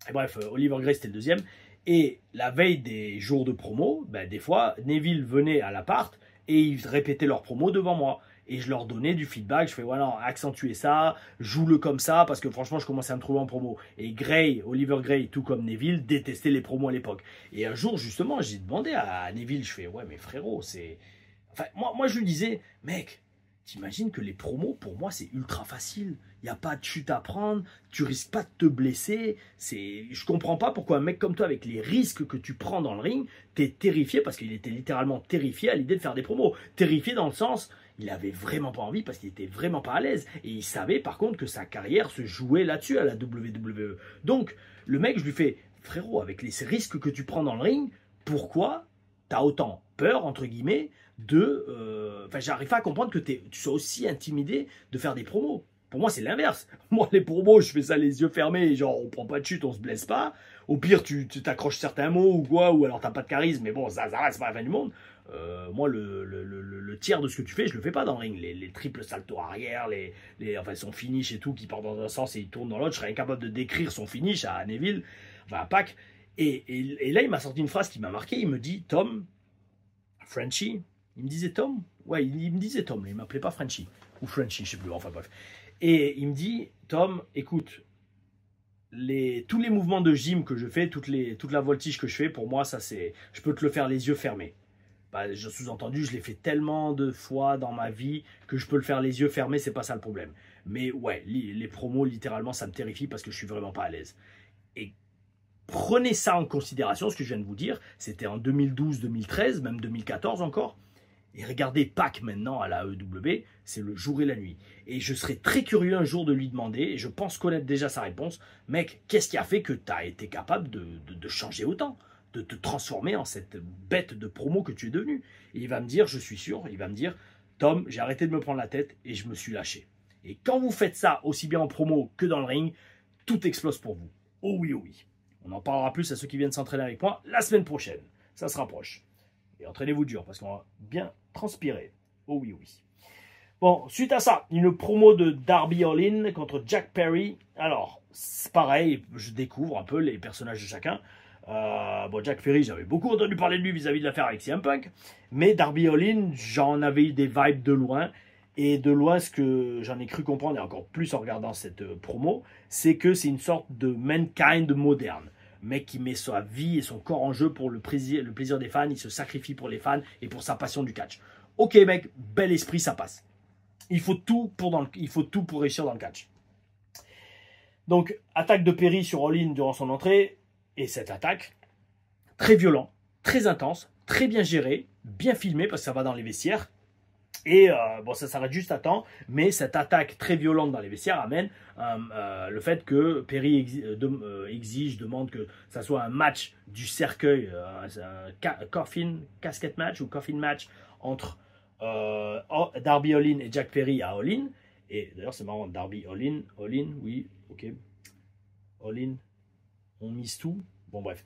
Et bref, Oliver Gray, c'était le deuxième. Et la veille des jours de promo, des fois, Neville venait à l'appart et ils répétaient leurs promos devant moi. Et je leur donnais du feedback, je fais voilà, accentuez ça, joue-le comme ça, parce que franchement, je commençais à me trouver en promo. Et Oliver Gray, tout comme Neville, détestait les promos à l'époque. Et un jour, justement, j'ai demandé à Neville, je fais ouais, mais frérot, c'est. Enfin, moi, je lui disais, mec, t'imagines que les promos, pour moi, c'est ultra facile. Il n'y a pas de chute à prendre, tu risques pas de te blesser. Je comprends pas pourquoi un mec comme toi, avec les risques que tu prends dans le ring, t'es terrifié, parce qu'il était littéralement terrifié à l'idée de faire des promos. Terrifié dans le sens, il avait vraiment pas envie parce qu'il était vraiment pas à l'aise. Et il savait par contre que sa carrière se jouait là-dessus à la WWE. Donc, le mec, je lui fais, frérot, avec les risques que tu prends dans le ring, pourquoi t'as autant peur, entre guillemets, j'arrive pas à comprendre que tu sois aussi intimidé de faire des promos. Pour moi, c'est l'inverse. Moi, les promos, je fais ça les yeux fermés, genre, on prend pas de chute, on se blesse pas. Au pire, tu t'accroches certains mots ou quoi, ou alors t'as pas de charisme, mais bon, ça reste pas la fin du monde. Moi, le tiers de ce que tu fais, je le fais pas dans le ring. Les triples saltos arrière, son finish et tout, qui part dans un sens et il tourne dans l'autre, je serais incapable de décrire son finish à Neville, à Pac. Et là, il m'a sorti une phrase qui m'a marqué. Il me dit, Tom, Frenchie, il me disait Tom? Ouais, il me disait Tom, il m'appelait pas Frenchie. Ou Frenchie, je sais plus, enfin bref. Et il me dit, Tom, écoute, tous les mouvements de gym que je fais, toute la voltige que je fais, pour moi, ça c'est, je peux te le faire les yeux fermés. Sous-entendu, je l'ai fait tellement de fois dans ma vie que je peux le faire les yeux fermés, c'est pas ça le problème. Mais ouais, les promos, littéralement, ça me terrifie parce que je suis vraiment pas à l'aise. Et prenez ça en considération, ce que je viens de vous dire, c'était en 2012, 2013, même 2014 encore. Et regardez Pac maintenant à la AEW, c'est le jour et la nuit. Et je serais très curieux un jour de lui demander, et je pense connaître déjà sa réponse, mec, qu'est-ce qui a fait que tu as été capable de changer autant, de te transformer en cette bête de promo que tu es devenu? Et il va me dire, je suis sûr, il va me dire, Tom, j'ai arrêté de me prendre la tête et je me suis lâché. Et quand vous faites ça, aussi bien en promo que dans le ring, tout explose pour vous. Oh oui, oh oui. On en parlera plus à ceux qui viennent s'entraîner avec moi la semaine prochaine. Ça se rapproche. Et entraînez-vous dur parce qu'on va bien transpirer. Oh oui, oui. Bon, suite à ça, une promo de Darby Allin contre Jack Perry. Alors, c'est pareil, je découvre un peu les personnages de chacun. Jack Perry, j'avais beaucoup entendu parler de lui vis-à-vis de l'affaire avec CM Punk. Mais Darby Allin, j'en avais eu des vibes de loin. Et de loin, ce que j'en ai cru comprendre, et encore plus en regardant cette promo, c'est que c'est une sorte de Mankind moderne. Mec qui met sa vie et son corps en jeu pour le plaisir des fans, il se sacrifie pour les fans et pour sa passion du catch. Ok mec, bel esprit, ça passe. Il faut tout pour réussir dans le catch. Donc, attaque de Perry sur Allin durant son entrée, et cette attaque, très violent, très intense, très bien gérée, bien filmée parce que ça va dans les vestiaires. Et ça s'arrête juste à temps, mais cette attaque très violente dans les vestiaires amène le fait que Perry demande que ça soit un match du cercueil, un casket match ou coffin match entre Darby Allin et Jack Perry à All In. Et d'ailleurs c'est marrant, Darby Allin, oui, ok, Allin, on mise tout, bon bref.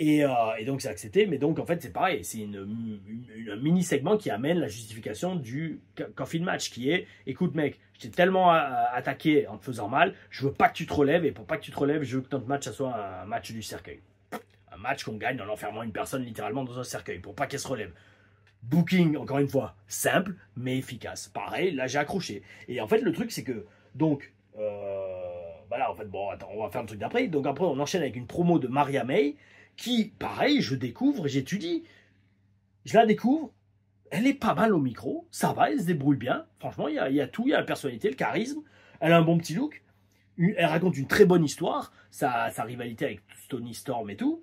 Et donc c'est accepté, mais donc en fait c'est pareil, c'est un mini segment qui amène la justification du coffin match qui est, écoute mec, je t'ai tellement attaqué en te faisant mal, je veux pas que tu te relèves, et pour pas que tu te relèves, je veux que notre match ça soit un match du cercueil. Un match qu'on gagne en enfermant une personne littéralement dans un cercueil, pour pas qu'elle se relève. Booking, encore une fois, simple mais efficace. Pareil, là j'ai accroché. Et en fait le truc c'est que, donc, en fait, bon, attends, on va faire le truc d'après. Donc après on enchaîne avec une promo de Maria May, qui, pareil, je découvre, j'étudie, je la découvre, elle est pas mal au micro, ça va, elle se débrouille bien, franchement, il y a tout, il y a la personnalité, le charisme, elle a un bon petit look, Elle raconte une très bonne histoire, sa rivalité avec Tony Storm et tout.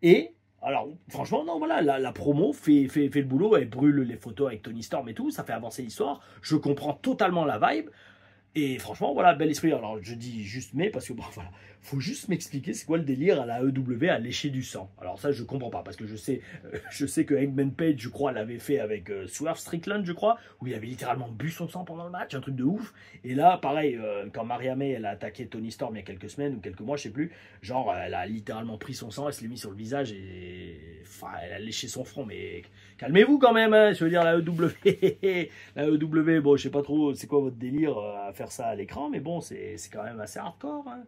Et, alors, franchement, non, voilà, la promo fait le boulot, elle brûle les photos avec Tony Storm et tout, ça fait avancer l'histoire. Je comprends totalement la vibe. Et franchement, voilà, bel esprit. Alors, je dis juste mais, parce que, bon, voilà, faut juste m'expliquer c'est quoi le délire à la EW à lécher du sang. Alors ça, je comprends pas, parce que je sais que Hangman Page, je crois, l'avait fait avec Swerve Strickland, je crois, où il avait littéralement bu son sang pendant le match, un truc de ouf. Et là, pareil, quand Maria May, elle a attaqué Tony Storm il y a quelques semaines ou quelques mois, je sais plus, genre, elle a littéralement pris son sang, elle se l'est mis sur le visage et, enfin, elle a léché son front, mais calmez-vous quand même, hein, je veux dire, la EW, la EW, bon, je sais pas trop, c'est quoi votre délire à faire ça à l'écran, mais bon, c'est quand même assez hardcore, hein.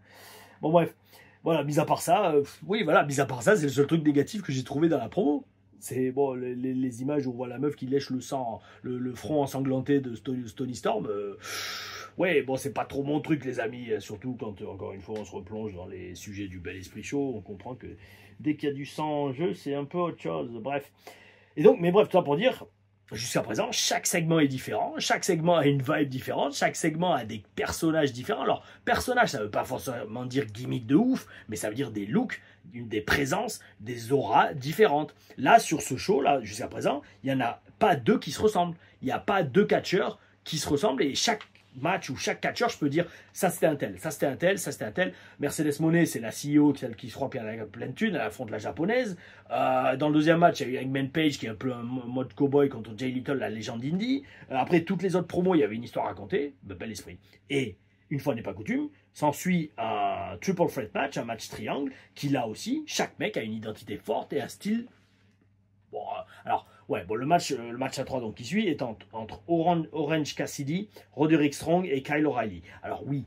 Bon, bref, voilà, mis à part ça, oui, voilà, mis à part ça, c'est le seul truc négatif que j'ai trouvé dans la promo. C'est bon, les images où on voit la meuf qui lèche le sang, le front ensanglanté de Tony Storm. Ouais, bon, c'est pas trop mon truc, les amis. Surtout quand, encore une fois, on se replonge dans les sujets du Bel Esprit Show. On comprend que dès qu'il y a du sang en jeu, c'est un peu autre chose. Bref. Et donc, mais bref, tout ça pour dire, jusqu'à présent, chaque segment est différent, chaque segment a une vibe différente, chaque segment a des personnages différents. Alors, personnage, ça veut pas forcément dire gimmick de ouf, mais ça veut dire des looks, des présences, des auras différentes. Là, sur ce show, là, jusqu'à présent, il n'y en a pas deux qui se ressemblent. Il n'y a pas deux catcheurs qui se ressemblent et chaque match ou chaque catcheur, je peux dire ça c'était un tel, ça c'était un tel, ça c'était un tel. Mercedes Moné, c'est la CEO qui se croit qu'il y a la pleine thune, elle affronte la japonaise. Dans le deuxième match, il y a eu Hangman Page qui est un peu un mode cowboy contre Jay Little, la légende indie. Après toutes les autres promos, il y avait une histoire à raconter, bel esprit. Et une fois n'est pas coutume, s'ensuit un triple threat match, un match triangle, qui là aussi, chaque mec a une identité forte et un style. Bon, alors, ouais, bon, le match à 3 donc, qui suit est entre Orange Cassidy, Roderick Strong et Kyle O'Reilly. Alors oui,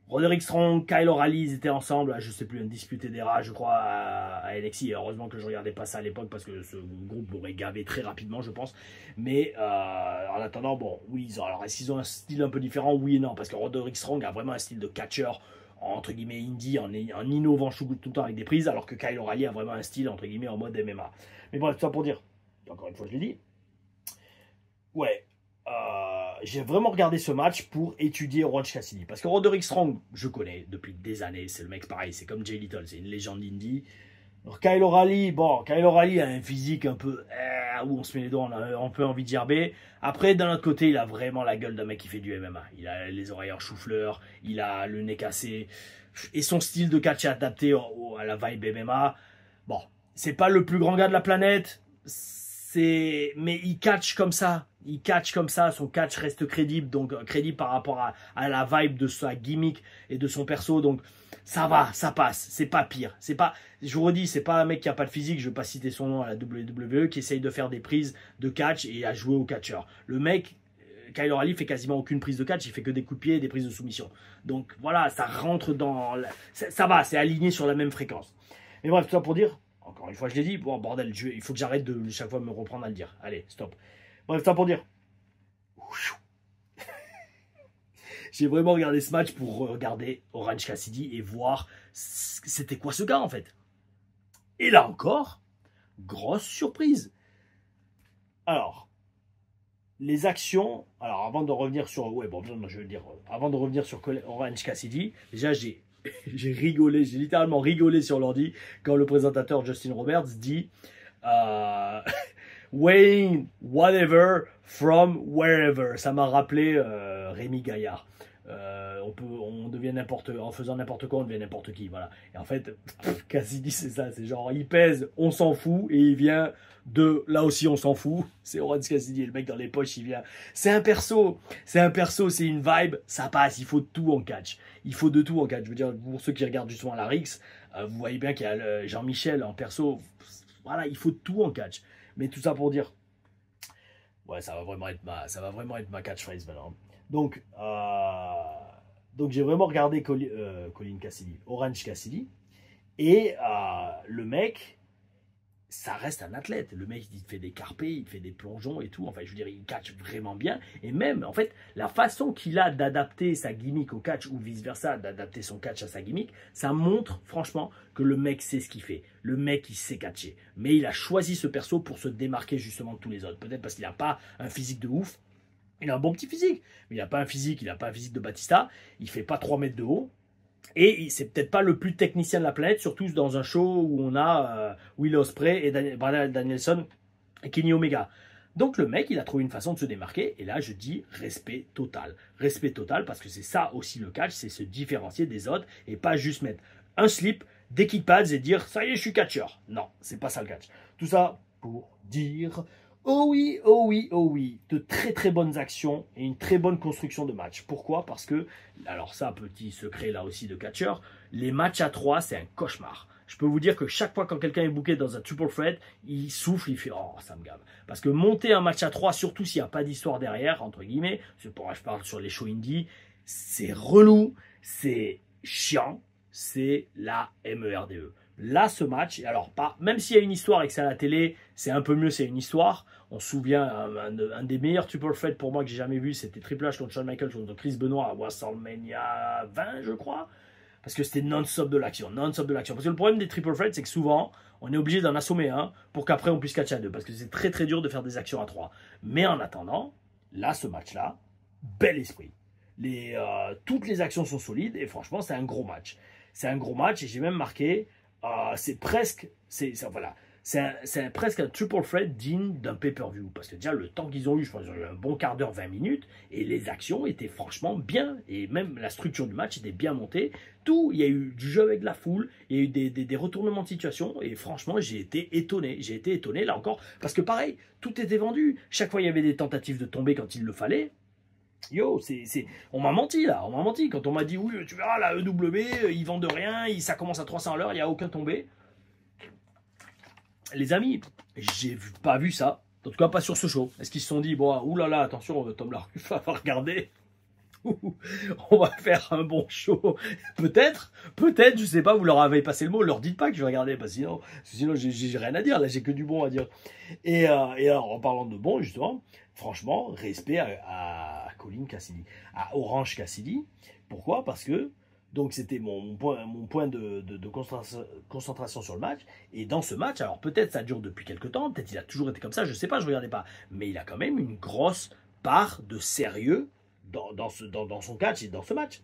Roderick Strong, Kyle O'Reilly, ils étaient ensemble, je sais plus, un disputé des rats, je crois, à NXT. Et heureusement que je regardais pas ça à l'époque parce que ce groupe m'aurait gavé très rapidement, je pense. Mais en attendant, bon, oui, alors est-ce qu'ils ont un style un peu différent? Oui et non, parce que Roderick Strong a vraiment un style de catcheur entre guillemets indie, en innovant tout le temps avec des prises, alors que Kyle O'Reilly a vraiment un style entre guillemets en mode MMA. Mais bref, tout ça pour dire, encore une fois je l'ai dit, ouais, j'ai vraiment regardé ce match pour étudier Orange Cassidy. Parce que Roderick Strong, je connais depuis des années, c'est le mec pareil, c'est comme Jay Little, c'est une légende indie. Alors Kyle O'Reilly, bon, Kyle O'Reilly a un physique un peu, où on se met les doigts, on a un peu envie de gerber. Après, d'un autre côté, il a vraiment la gueule d'un mec qui fait du MMA. Il a les oreilles en chou-fleur, il a le nez cassé. Et son style de catch est adapté à la vibe MMA. Bon, c'est pas le plus grand gars de la planète, mais il catch comme ça. Il catch comme ça, son catch reste crédible, donc crédible par rapport à la vibe de sa gimmick et de son perso, donc ça va, ça passe, c'est pas pire. C'est pas, je vous redis, c'est pas un mec qui a pas de physique, je vais pas citer son nom à la WWE, qui essaye de faire des prises de catch et à jouer au catcheur. Le mec, Kyle O'Reilly fait quasiment aucune prise de catch, il fait que des coups de pied et des prises de soumission. Donc voilà, ça rentre dans, ça va, c'est aligné sur la même fréquence. Mais bref, tout ça pour dire, encore une fois je l'ai dit, bon bordel, il faut que j'arrête de chaque fois me reprendre à le dire. Allez, stop. Bref, ça pour dire. J'ai vraiment regardé ce match pour regarder Orange Cassidy et voir c'était quoi ce gars en fait. Et là encore, grosse surprise. Alors, les actions. Alors, avant de revenir sur. Ouais, bon, je veux dire. Avant de revenir sur Orange Cassidy, déjà j'ai rigolé, j'ai littéralement rigolé sur l'ordi quand le présentateur Justin Roberts dit. Wayne, whatever, from wherever. Ça m'a rappelé Rémi Gaillard. On devient en faisant n'importe quoi, on devient n'importe qui, voilà. Et en fait, Cassidy, c'est ça, c'est genre, il pèse, on s'en fout, et il vient de, là aussi, on s'en fout. C'est Orange Cassidy, le mec dans les poches, il vient. C'est un perso, c'est une vibe, ça passe, il faut de tout en catch. Il faut de tout en catch. Je veux dire, pour ceux qui regardent justement la Rix, vous voyez bien qu'il y a Jean-Michel en perso, voilà, il faut de tout en catch. Mais tout ça pour dire, ouais, ça va vraiment être ma catchphrase maintenant. Donc j'ai vraiment regardé Colin Cassidy, Orange Cassidy, et le mec, ça reste un athlète. Le mec, il fait des carpés, il fait des plongeons et tout. Enfin, je veux dire, il catch vraiment bien. Et même, en fait, la façon qu'il a d'adapter sa gimmick au catch ou vice-versa, d'adapter son catch à sa gimmick, ça montre, franchement, que le mec sait ce qu'il fait. Le mec, il sait catcher. Mais il a choisi ce perso pour se démarquer justement de tous les autres. Peut-être parce qu'il n'a pas un physique de ouf. Il a un bon petit physique. Mais il n'a pas un physique de Batista. Il fait pas 3 mètres de haut. Et c'est peut-être pas le plus technicien de la planète, surtout dans un show où on a Will Ospreay et Bryan Danielson et Kenny Omega. Donc le mec, il a trouvé une façon de se démarquer. Et là, je dis respect total. Respect total parce que c'est ça aussi le catch, c'est se différencier des autres et pas juste mettre un slip, des kickpads et dire ça y est, je suis catcheur. Non, c'est pas ça le catch. Tout ça pour dire oh oui, oh oui, oh oui, de très très bonnes actions et une très bonne construction de match. Pourquoi? Parce que, alors ça, petit secret là aussi de catcheur, les matchs à 3, c'est un cauchemar. Je peux vous dire que chaque fois quand quelqu'un est booké dans un triple threat, il souffle, il fait oh ça me gave. Parce que monter un match à 3, surtout s'il n'y a pas d'histoire derrière, entre guillemets, je parle sur les shows indie, c'est relou, c'est chiant, c'est la MERDE. Là, ce match, alors pas, même s'il y a une histoire et que c'est à la télé, c'est un peu mieux, c'est une histoire. On se souvient, un des meilleurs triple threat pour moi que j'ai jamais vu, c'était Triple H contre Shawn Michaels contre Chris Benoit à WrestleMania 20, je crois. Parce que c'était non-stop de l'action, non-stop de l'action. Parce que le problème des triple threats, c'est que souvent, on est obligé d'en assommer un pour qu'après on puisse catcher à deux. Parce que c'est très très dur de faire des actions à 3. Mais en attendant, là, ce match-là, bel esprit. Toutes les actions sont solides et franchement, c'est un gros match. C'est un gros match et j'ai même marqué, c'est presque, voilà, c'est presque un triple threat digne d'un pay-per-view. Parce que déjà, le temps qu'ils ont eu, je pense qu'ils ont eu un bon quart d'heure, 20 minutes, et les actions étaient franchement bien. Et même la structure du match était bien montée. Tout, il y a eu du jeu avec la foule, il y a eu des retournements de situation, et franchement, j'ai été étonné. J'ai été étonné, là encore, parce que pareil, tout était vendu. Chaque fois, il y avait des tentatives de tomber quand il le fallait. Yo, on m'a menti là, on m'a menti. Quand on m'a dit, oui, tu verras, la EW, ils vendent rien, ça commence à 300 à l'heure, il n'y a aucun tombé. Les amis, j'ai pas vu ça. En tout cas, pas sur ce show. Est-ce qu'ils se sont dit, bon, oulala, attention, Tom Larue va regarder. On va faire un bon show. Peut-être, je sais pas, vous leur avez passé le mot, leur dites pas que je vais regarder, parce que sinon j'ai rien à dire, là, j'ai que du bon à dire. Et alors, en parlant de bon, justement, franchement, respect à Colin Cassidy, à Orange Cassidy. Pourquoi? Parce que, donc c'était mon point de concentration sur le match. Et dans ce match, alors peut-être ça dure depuis quelques temps, peut-être il a toujours été comme ça, je sais pas, je regardais pas. Mais il a quand même une grosse part de sérieux dans son catch et dans ce match.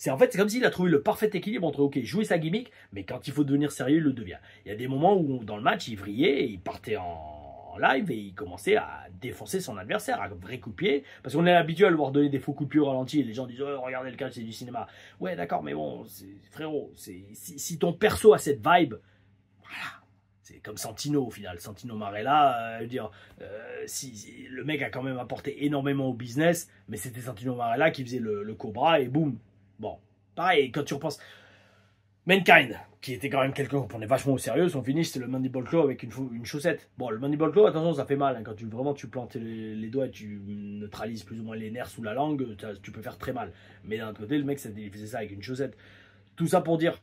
En fait, c'est comme s'il a trouvé le parfait équilibre entre, ok, jouer sa gimmick, mais quand il faut devenir sérieux, il le devient. Il y a des moments où, dans le match, il vrillait, et il partait en live, et il commençait à défoncer son adversaire, à vrai coup de pied, parce qu'on est habitué à le voir donner des faux coups de pied au ralenti, et les gens disent, oh, regardez le catch, c'est du cinéma. Ouais, d'accord, mais bon, frérot, si ton perso a cette vibe, voilà. C'est comme Santino au final. Santino Marella, si le mec a quand même apporté énormément au business, mais c'était Santino Marella qui faisait le Cobra et boum. Bon, pareil, quand tu repenses. Mankind, qui était quand même quelqu'un qu'on prenait vachement au sérieux, son finish c'est le Mandible Claw avec une chaussette. Bon, le Mandible Claw, attention, ça fait mal. Hein, quand tu plantes les doigts et tu neutralises plus ou moins les nerfs sous la langue, tu peux faire très mal. Mais d'un autre côté, le mec il faisait ça avec une chaussette. Tout ça pour dire.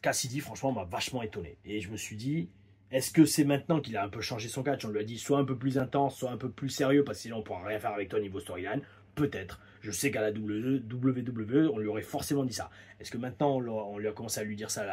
Cassidy, franchement, m'a vachement étonné. Et je me suis dit, est-ce que c'est maintenant qu'il a un peu changé son catch? On lui a dit, soit un peu plus intense, soit un peu plus sérieux, parce que sinon on ne pourra rien faire avec toi niveau storyline. Peut-être. Je sais qu'à la WWE, on lui aurait forcément dit ça. Est-ce que maintenant, on lui a commencé à lui dire ça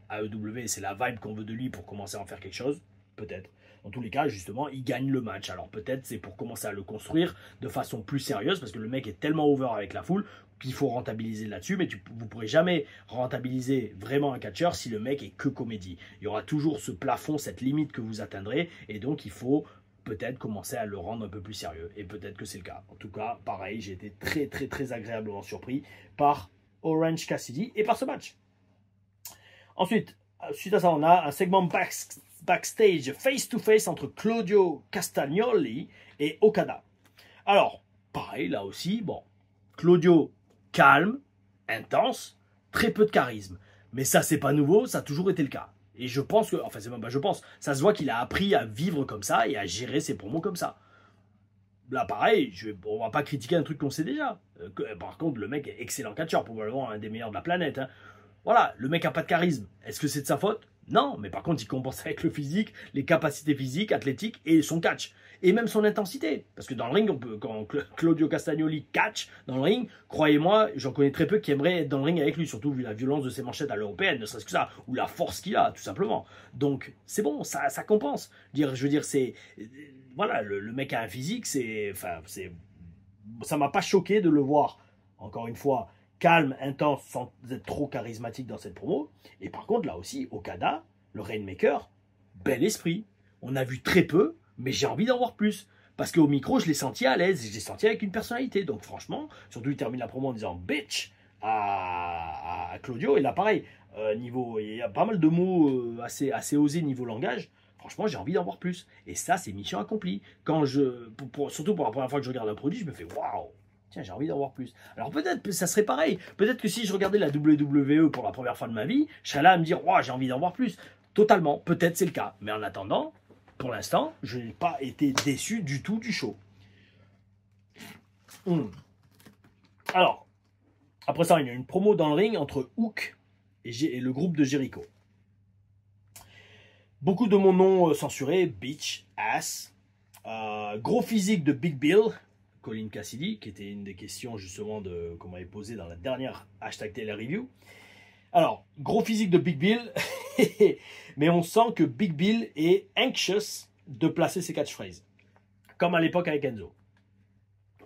à AEW, et c'est la vibe qu'on veut de lui pour commencer à en faire quelque chose? Peut-être. Dans tous les cas, justement, il gagne le match. Alors peut-être c'est pour commencer à le construire de façon plus sérieuse, parce que le mec est tellement over avec la foule qu'il faut rentabiliser là-dessus, mais vous ne pourrez jamais rentabiliser vraiment un catcheur si le mec est que comédie. Il y aura toujours ce plafond, cette limite que vous atteindrez, et donc il faut peut-être commencer à le rendre un peu plus sérieux, et peut-être que c'est le cas. En tout cas, pareil, j'ai été très très très agréablement surpris par Orange Cassidy et par ce match. Ensuite, suite à ça, on a un segment backstage face-to-face entre Claudio Castagnoli et Okada. Alors, pareil, là aussi, bon, Claudio, calme, intense, très peu de charisme. Mais ça, c'est pas nouveau, ça a toujours été le cas. Et je pense que, enfin, c'est même pas je pense, ça se voit qu'il a appris à vivre comme ça et à gérer ses promos comme ça. Là, pareil, on va pas critiquer un truc qu'on sait déjà. Par contre, le mec est excellent catcheur, probablement un des meilleurs de la planète. Hein. Voilà, le mec a pas de charisme. Est-ce que c'est de sa faute? Non, mais par contre, il compense avec le physique, les capacités physiques, athlétiques et son catch. Et même son intensité. Parce que dans le ring, quand Claudio Castagnoli catch dans le ring, croyez-moi, j'en connais très peu qui aimeraient être dans le ring avec lui, surtout vu la violence de ses manchettes à l'européenne, ne serait-ce que ça, ou la force qu'il a, tout simplement. Donc, c'est bon, ça compense. Je veux dire, c'est... Voilà, le mec a un physique, ça m'a pas choqué de le voir, encore une fois, calme, intense, sans être trop charismatique dans cette promo. Et par contre, là aussi, Okada, le Rainmaker, bel esprit. On a vu très peu, mais j'ai envie d'en voir plus. Parce qu'au micro, je l'ai senti à l'aise, je l'ai senti avec une personnalité. Donc franchement, surtout il termine la promo en disant « bitch » à Claudio. Et là, pareil, il y a pas mal de mots assez osés niveau langage. Franchement, j'ai envie d'en voir plus. Et ça, c'est mission accomplie. Surtout pour la première fois que je regarde un produit, je me fais « waouh ». Tiens, j'ai envie d'en voir plus. Alors peut-être que ça serait pareil. Peut-être que si je regardais la WWE pour la première fois de ma vie, je serais là à me dire, wow, j'ai envie d'en voir plus. Totalement. Peut-être c'est le cas. Mais en attendant, pour l'instant, je n'ai pas été déçu du tout du show. Alors, après ça, il y a une promo dans le ring entre Hook et le groupe de Jericho. Beaucoup de mon nom censuré, bitch, ass. Gros physique de Big Bill. Colin Cassidy, qui était une des questions justement qu'on m'avait posé dans la dernière hashtag Tele Review. Alors, gros physique de Big Bill, mais on sent que Big Bill est anxious de placer ses catchphrases, comme à l'époque avec Enzo.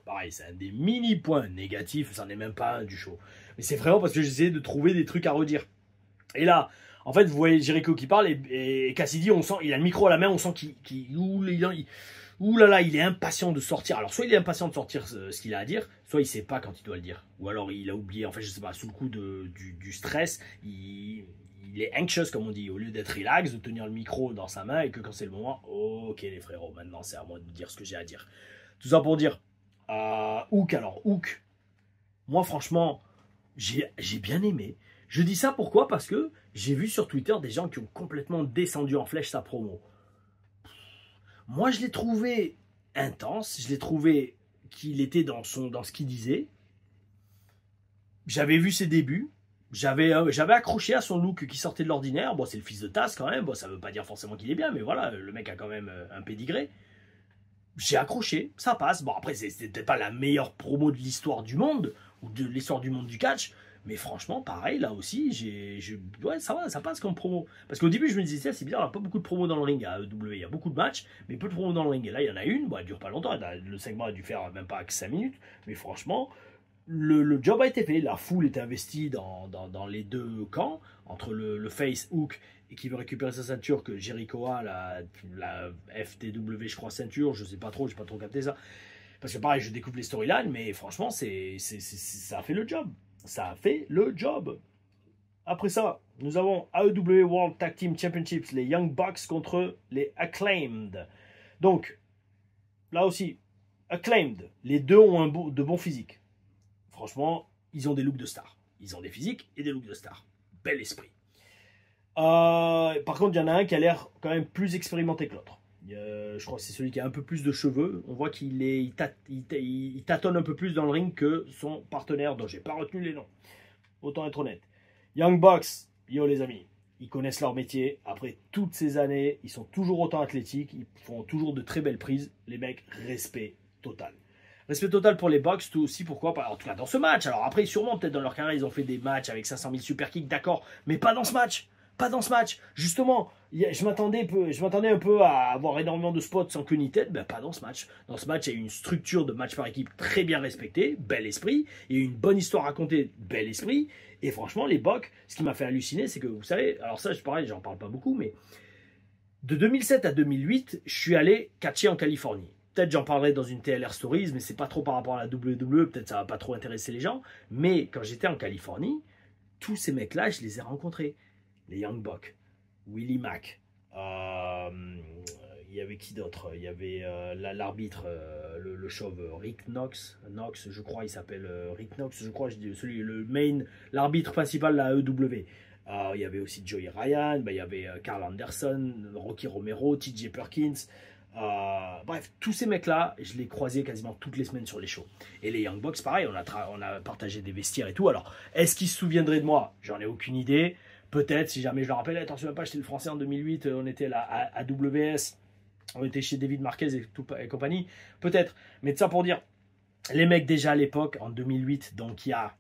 Pareil, c'est un des mini points négatifs, ça n'est même pas un du show. Mais c'est vraiment parce que j'essayais de trouver des trucs à redire. Et là, en fait, vous voyez Jericho qui parle et Cassidy, on sent, il a le micro à la main, on sent ouh là là, il est impatient de sortir. Alors, soit il est impatient de sortir ce qu'il a à dire, soit il ne sait pas quand il doit le dire. Ou alors, il a oublié. En fait, je ne sais pas, sous le coup du stress, il est anxious, comme on dit. Au lieu d'être relax, de tenir le micro dans sa main et que quand c'est le moment, ok les frérots, maintenant c'est à moi de dire ce que j'ai à dire. Tout ça pour dire, Hook, moi franchement, j'ai bien aimé. Je dis ça pourquoi? Parce que j'ai vu sur Twitter des gens qui ont complètement descendu en flèche sa promo. Moi, je l'ai trouvé intense. Je l'ai trouvé qu'il était dans ce qu'il disait. J'avais vu ses débuts. J'avais accroché à son look qui sortait de l'ordinaire. Bon, c'est le fils de Taz quand même. Bon, ça ne veut pas dire forcément qu'il est bien, mais voilà, le mec a quand même un pédigré. J'ai accroché, ça passe. Bon, après, c'était peut-être pas la meilleure promo de l'histoire du monde, ou de l'histoire du monde du catch. Mais franchement, pareil, là aussi, ouais, ça va, ça passe comme promo. Parce qu'au début, je me disais, c'est bizarre, il n'y a pas beaucoup de promos dans le ring à AEW. Il y a beaucoup de matchs, mais peu de promos dans le ring. Et là, il y en a une, bon, elle ne dure pas longtemps. Le segment a dû faire même pas 5 minutes. Mais franchement, le job a été fait. La foule est investie dans les deux camps, entre le face Hook et qui veut récupérer sa ceinture, que Jericho a, la FTW, je crois, ceinture. Je sais pas trop, j'ai pas trop capté ça. Parce que pareil, je découvre les storylines, mais franchement, ça a fait le job. Ça a fait le job. Après ça, nous avons AEW World Tag Team Championships, les Young Bucks contre les Acclaimed. Donc, là aussi, Acclaimed, les deux ont de bons physiques. Franchement, ils ont des looks de stars. Ils ont des physiques et des looks de stars. Bel esprit. Par contre, il y en a un qui a l'air quand même plus expérimenté que l'autre. Je crois que c'est celui qui a un peu plus de cheveux. On voit qu'il tâtonne un peu plus dans le ring que son partenaire, dont j'ai pas retenu les noms. Autant être honnête. Young Bucks, yo les amis, ils connaissent leur métier. Après toutes ces années, ils sont toujours autant athlétiques. Ils font toujours de très belles prises. Les mecs, respect total. Respect total pour les Bucks, tout aussi, pourquoi pas. En tout cas, dans ce match. Alors après, sûrement, peut-être dans leur carrière, ils ont fait des matchs avec 500 000 super kicks, d'accord. Mais pas dans ce match. Pas dans ce match. Justement, je m'attendais un peu à avoir énormément de spots sans queue ni tête. Ben, pas dans ce match. Dans ce match, il y a une structure de match par équipe très bien respectée. Bel esprit. Il y a une bonne histoire racontée. Bel esprit. Et franchement, les Bucks, ce qui m'a fait halluciner, c'est que, vous savez, alors ça, pareil, j'en parle pas beaucoup, mais de 2007 à 2008, je suis allé catcher en Californie. Peut-être j'en parlerai dans une TLR Stories, mais c'est pas trop par rapport à la WWE. Peut-être ça va pas trop intéresser les gens. Mais quand j'étais en Californie, tous ces mecs-là, je les ai rencontrés. Les Young Bucks, Willie Mack, il y avait qui d'autre? Il y avait l'arbitre, le chauve Rick Knox, je crois, il s'appelle Rick Knox, je crois, l'arbitre principal de la AEW. Il y avait aussi Joey Ryan, il y avait Carl Anderson, Rocky Romero, TJ Perkins. Bref, tous ces mecs-là, je les croisais quasiment toutes les semaines sur les shows. Et les Young Bucks, pareil, on a partagé des vestiaires et tout. Alors, est-ce qu'ils se souviendraient de moi? J'en ai aucune idée. Peut-être, si jamais je le rappelle, attention même pas, j'étais le français en 2008, on était là à AWS, on était chez David Marquez et compagnie, peut-être. Mais de ça pour dire, les mecs déjà à l'époque, en 2008, donc il y a,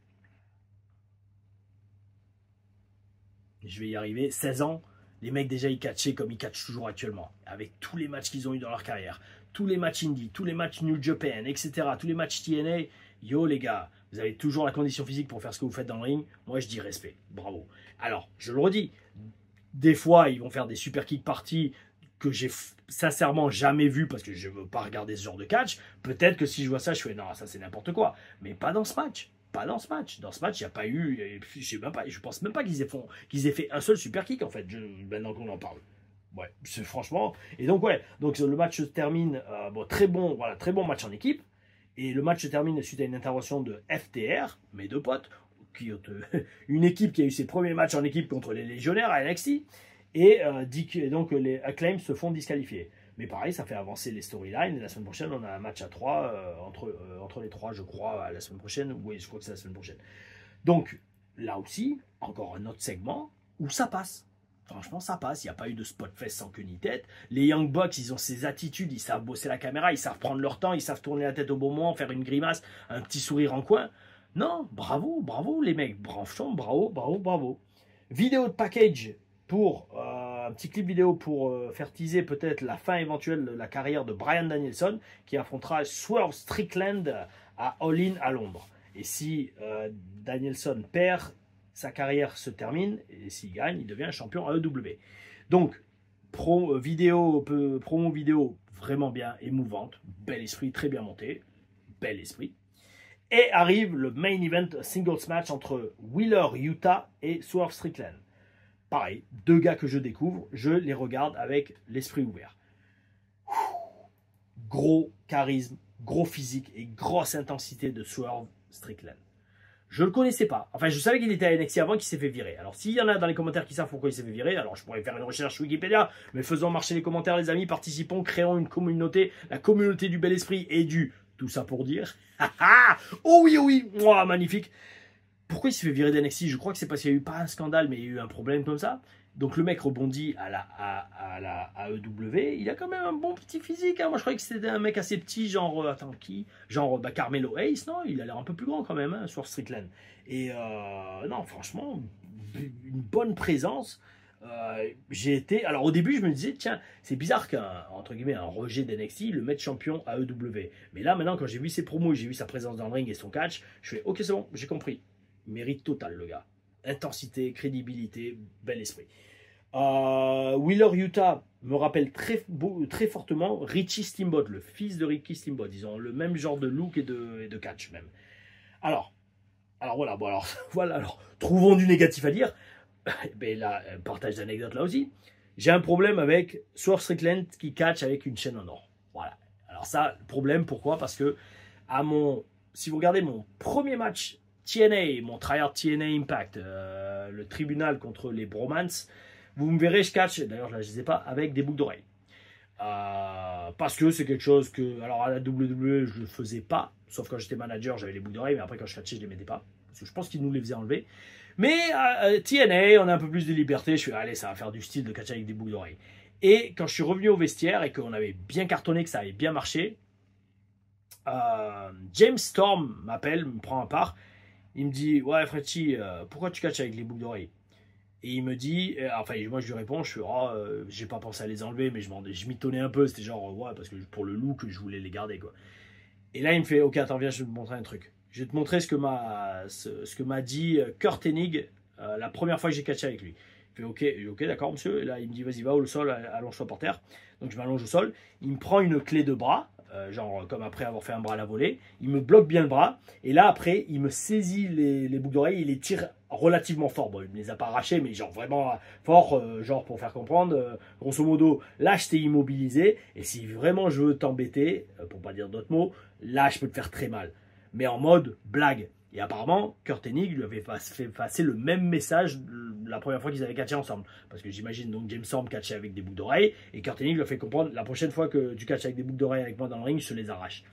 je vais y arriver, 16 ans, les mecs déjà ils catchaient comme ils catchent toujours actuellement, avec tous les matchs qu'ils ont eu dans leur carrière, tous les matchs indie, tous les matchs New Japan, etc., tous les matchs TNA, yo les gars, Vous avez toujours la condition physique pour faire ce que vous faites dans le ring. Moi, je dis respect. Bravo. Alors, je le redis, des fois, ils vont faire des super kick parties que j'ai sincèrement jamais vu parce que je ne veux pas regarder ce genre de catch. Peut-être que si je vois ça, je fais non, ça c'est n'importe quoi. Mais pas dans ce match. Pas dans ce match. Dans ce match, il n'y a pas eu. Je pense même pas qu'ils aient fait un seul super kick en fait, maintenant qu'on en parle. Ouais, c'est franchement. Et donc, ouais, donc le match se termine. Bon, très bon match en équipe. Et le match se termine suite à une intervention de FTR, mes deux potes, une équipe qui a eu ses premiers matchs en équipe contre les légionnaires à NXT. Et donc les Acclaims se font disqualifier. Mais pareil, ça fait avancer les storylines. Et la semaine prochaine, on a un match à 3 entre les trois, je crois, la semaine prochaine. Oui, je crois que c'est la semaine prochaine. Donc, là aussi, encore un autre segment où ça passe. Franchement, ça passe. Il n'y a pas eu de spot fest sans queue ni tête. Les Young Bucks, ils ont ces attitudes. Ils savent bosser la caméra. Ils savent prendre leur temps. Ils savent tourner la tête au bon moment, faire une grimace, un petit sourire en coin. Non, bravo les mecs. Bravo. Vidéo de package pour un petit clip vidéo pour faire teaser peut-être la fin éventuelle de la carrière de Bryan Danielson qui affrontera Swerve Strickland à All In à Londres. Et si Danielson perd, sa carrière se termine et s'il gagne, il devient champion AEW. Donc, promo vidéo vraiment bien, émouvante, bel esprit, très bien monté, bel esprit. Et arrive le main event singles match entre Wheeler Yuta et Swerve Strickland. Pareil, deux gars que je découvre, je les regarde avec l'esprit ouvert. Gros charisme, gros physique et grosse intensité de Swerve Strickland. Je ne le connaissais pas. Enfin, je savais qu'il était à NXT avant qu'il s'est fait virer. Alors, s'il y en a dans les commentaires qui savent pourquoi il s'est fait virer, alors je pourrais faire une recherche sur Wikipédia, mais faisons marcher les commentaires, les amis, participons, créons une communauté, la communauté du bel esprit et du tout ça pour dire. Oh oui, oh, magnifique. Pourquoi il s'est fait virer d'NXT? Je crois que c'est parce qu'il n'y a eu pas un scandale, mais il y a eu un problème comme ça. Donc le mec rebondit à la AEW. Il a quand même un bon petit physique. Hein. Moi, je croyais que c'était un mec assez petit, genre... attends, qui? Genre Carmelo Hayes, non? Il a l'air un peu plus grand quand même, hein, sur Strickland. Et non, franchement, une bonne présence. J'ai été... Alors au début, je me disais, tiens, c'est bizarre qu'un rejet d'NXT le mette champion AEW. Mais là, maintenant, quand j'ai vu ses promos, j'ai vu sa présence dans le ring et son catch, je fais, ok, c'est bon, j'ai compris. Mérite total, le gars. Intensité, crédibilité, bel esprit. Wheeler Yuta me rappelle très fortement Richie Steamboat, le fils de Ricky Steamboat. Ils ont le même genre de look et de catch même. Alors voilà, bon alors, trouvons du négatif à dire. Ben là, partage d'anecdotes là aussi. J'ai un problème avec Swerve Strickland qui catch avec une chaîne en or. Voilà. Alors ça, problème, pourquoi? Parce que si vous regardez mon premier match TNA, mon tryhard TNA Impact, le tribunal contre les Bromans, vous me verrez, je catch, d'ailleurs je ne les ai pas, avec des boucles d'oreilles. Parce que c'est quelque chose que, alors à la WWE, je ne le faisais pas, sauf quand j'étais manager, j'avais les boucles d'oreilles, mais après quand je catchais, je ne les mettais pas, parce que je pense qu'ils nous les faisaient enlever. Mais TNA, on a un peu plus de liberté, je suis allez, ça va faire du style de catcher avec des boucles d'oreilles. Et quand je suis revenu au vestiaire et qu'on avait bien cartonné, que ça avait bien marché, James Storm m'appelle, me prend à part. Il me dit, ouais, Freddy, pourquoi tu catches avec les boucles d'oreilles? Et il me dit, enfin, moi je lui réponds, je suis, j'ai pas pensé à les enlever, mais je m'y un peu. C'était genre, ouais, parce que pour le look, je voulais les garder, quoi. Et là, il me fait, ok, attends, viens, je vais te montrer un truc. Je vais te montrer ce que m'a dit Kurt Hennig la première fois que j'ai catché avec lui. Il fait, ok, d'accord, monsieur. Et là, il me dit, vas-y, va au sol, allonge-toi par terre. Donc, je m'allonge au sol. Il me prend une clé de bras. Genre comme après avoir fait un bras à la volée, il me bloque bien le bras, et là après il me saisit les boucles d'oreilles, il les tire relativement fort, bon il ne les a pas arrachés, mais genre vraiment fort, genre pour faire comprendre, grosso modo, là je t'ai immobilisé, et si vraiment je veux t'embêter, pour pas dire d'autres mots, là je peux te faire très mal, mais en mode blague. Et apparemment, Kurt Hennig lui avait fait passer le même message la première fois qu'ils avaient catché ensemble. Parce que j'imagine donc James Storm catchait avec des boucles d'oreilles. Et Kurt Hennig lui a fait comprendre, la prochaine fois que tu catches avec des boucles d'oreilles avec moi dans le ring, je te les arrache.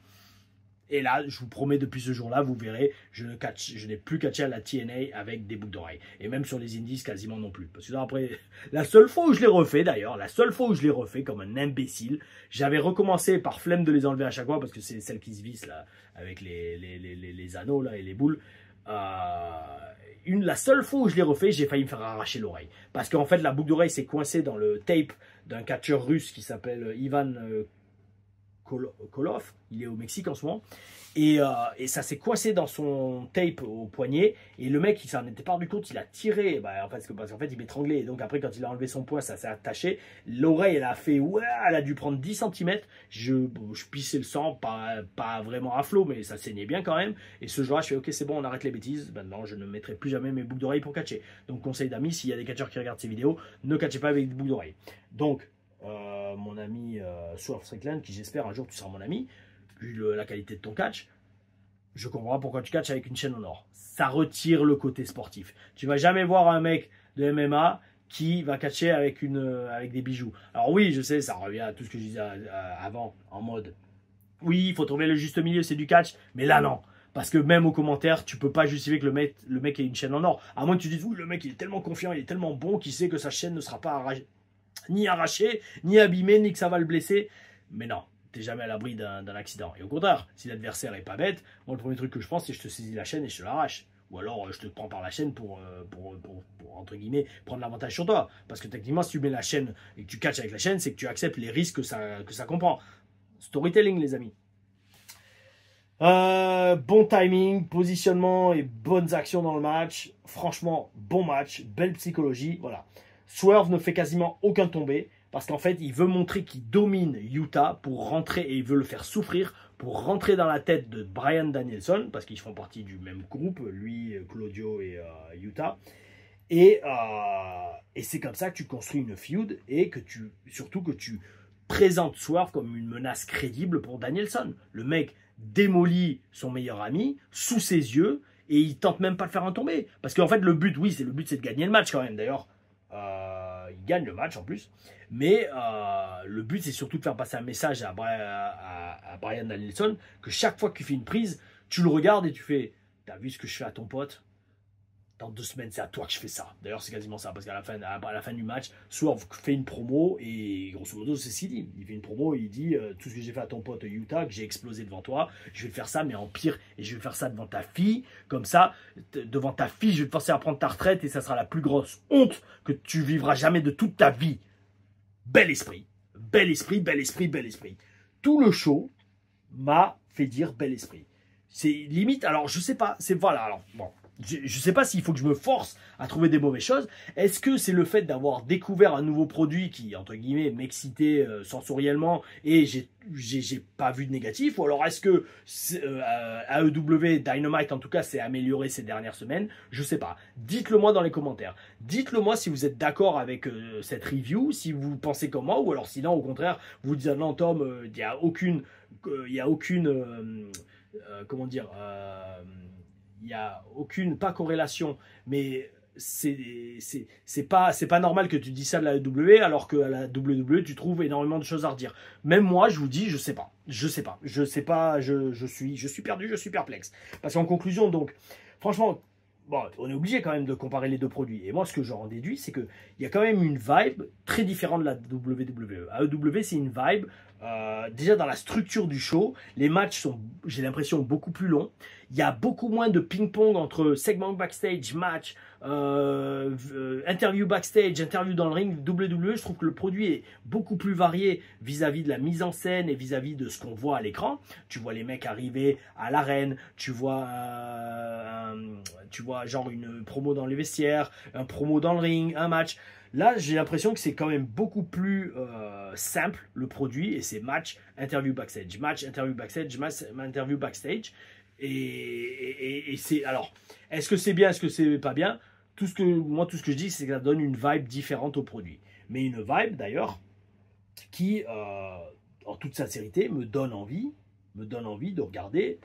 Et là, je vous promets, depuis ce jour-là, vous verrez, je n'ai plus catché à la TNA avec des boucles d'oreilles. Et même sur les indies, quasiment non plus. Parce que là, après, la seule fois où je l'ai refait, d'ailleurs, comme un imbécile, j'avais recommencé par flemme de les enlever à chaque fois, parce que c'est celles qui se vissent, là, avec les anneaux, là, et les boules. La seule fois où je l'ai refait, j'ai failli me faire arracher l'oreille. Parce qu'en fait, la boucle d'oreille s'est coincée dans le tape d'un catcheur russe qui s'appelle Ivan Call Off, il est au Mexique en ce moment, et ça s'est coincé dans son tape au poignet, et le mec, il s'en était pas rendu compte, il a tiré, parce qu'en fait, il m'étranglait, et donc après, quand il a enlevé son poing, ça s'est attaché, l'oreille, elle a fait, ouais, elle a dû prendre 10 cm, je pissais le sang, pas vraiment à flot, mais ça saignait bien quand même, et ce jour-là, je fais, ok, c'est bon, on arrête les bêtises, maintenant, je ne mettrai plus jamais mes boucles d'oreilles pour catcher. Donc, conseil d'amis, s'il y a des catcheurs qui regardent ces vidéos, ne catchez pas avec des boucles d'oreilles. Donc, mon ami Swerve Strickland, qui j'espère un jour tu seras mon ami, vu la qualité de ton catch, je comprends pourquoi tu catches avec une chaîne en or. Ça retire le côté sportif. Tu vas jamais voir un mec de MMA qui va catcher avec des bijoux. Alors oui, je sais, ça revient à tout ce que je disais avant, en mode, oui, il faut trouver le juste milieu, c'est du catch, mais là non. Parce que même aux commentaires, tu peux pas justifier que le mec ait une chaîne en or. À moins que tu dises, oui, le mec il est tellement confiant, il est tellement bon qu'il sait que sa chaîne ne sera pas ni arrachée, ni abîmée, ni que ça va le blesser. Mais non, t'es jamais à l'abri d'un accident. Et au contraire, si l'adversaire est pas bête, moi le premier truc que je pense, c'est que je te saisis la chaîne et je te l'arrache. Ou alors je te prends par la chaîne pour entre guillemets, prendre l'avantage sur toi. Parce que techniquement, si tu mets la chaîne et que tu catches avec la chaîne, c'est que tu acceptes les risques que ça comprend. Storytelling, les amis. Bon timing, positionnement et bonnes actions dans le match. Franchement, bon match, belle psychologie. Voilà. Swerve ne fait quasiment aucun tombé parce qu'en fait, il veut montrer qu'il domine Utah pour rentrer et il veut le faire souffrir pour rentrer dans la tête de Bryan Danielson parce qu'ils font partie du même groupe, lui, Claudio et Utah. Et c'est comme ça que tu construis une feud et surtout que tu présentes Swerve comme une menace crédible pour Danielson. Le mec démolit son meilleur ami sous ses yeux et il tente même pas de faire un tombé. Parce qu'en fait, le but, c'est de gagner le match quand même. D'ailleurs, il gagne le match en plus. Mais le but, c'est surtout de faire passer un message à Bryan Danielson que chaque fois qu'il fait une prise, tu le regardes et tu fais « T'as vu ce que je fais à ton pote ? Dans 2 semaines, c'est à toi que je fais ça. » D'ailleurs, c'est quasiment ça, parce qu'à la fin du match, Swerve fait une promo, et grosso modo, c'est ce qu'il dit. Il fait une promo, et il dit tout ce que j'ai fait à ton pote Utah, que j'ai explosé devant toi, je vais le faire ça, mais en pire, et je vais faire ça devant ta fille, comme ça, devant ta fille, je vais te forcer à prendre ta retraite, et ça sera la plus grosse honte que tu vivras jamais de toute ta vie. Bel esprit, bel esprit, bel esprit, bel esprit. Tout le show m'a fait dire bel esprit. C'est limite, alors je sais pas, voilà, alors bon. Je ne sais pas s'il faut que je me force à trouver des mauvaises choses. Est-ce que c'est le fait d'avoir découvert un nouveau produit qui, entre guillemets, m'excitait sensoriellement et j'ai pas vu de négatif? Ou alors est-ce que AEW Dynamite, en tout cas, s'est amélioré ces dernières semaines? Je sais pas. Dites-le moi dans les commentaires. Dites-le moi si vous êtes d'accord avec cette review, si vous pensez comme moi, ou alors sinon, au contraire, vous dites non, Tom, il n'y a aucune... comment dire... il n'y a aucune, pas corrélation, mais c'est pas normal que tu dis ça de la WWE alors qu'à la WWE tu trouves énormément de choses à redire. Même moi je vous dis je sais pas, je suis perdu, je suis perplexe. Parce qu'en conclusion donc, franchement, bon, on est obligé quand même de comparer les deux produits. Et moi ce que j'en déduis c'est qu'il y a quand même une vibe très différente de la WWE. AEW c'est une vibe, déjà dans la structure du show, les matchs sont, j'ai l'impression, beaucoup plus longs. Il y a beaucoup moins de ping-pong entre segment backstage, match, interview backstage, interview dans le ring. WWE, je trouve que le produit est beaucoup plus varié vis-à-vis de la mise en scène et vis-à-vis de ce qu'on voit à l'écran. Tu vois les mecs arriver à l'arène, tu vois genre une promo dans les vestiaires, un promo dans le ring, un match. Là, j'ai l'impression que c'est quand même beaucoup plus simple, le produit, et c'est match, interview backstage, match, interview backstage, match, interview backstage. Et c'est... Alors, est-ce que c'est bien, est-ce que c'est pas bien? Tout ce que je dis, c'est que ça donne une vibe différente au produit. Mais une vibe, d'ailleurs, qui, en toute sincérité, me donne envie de regarder...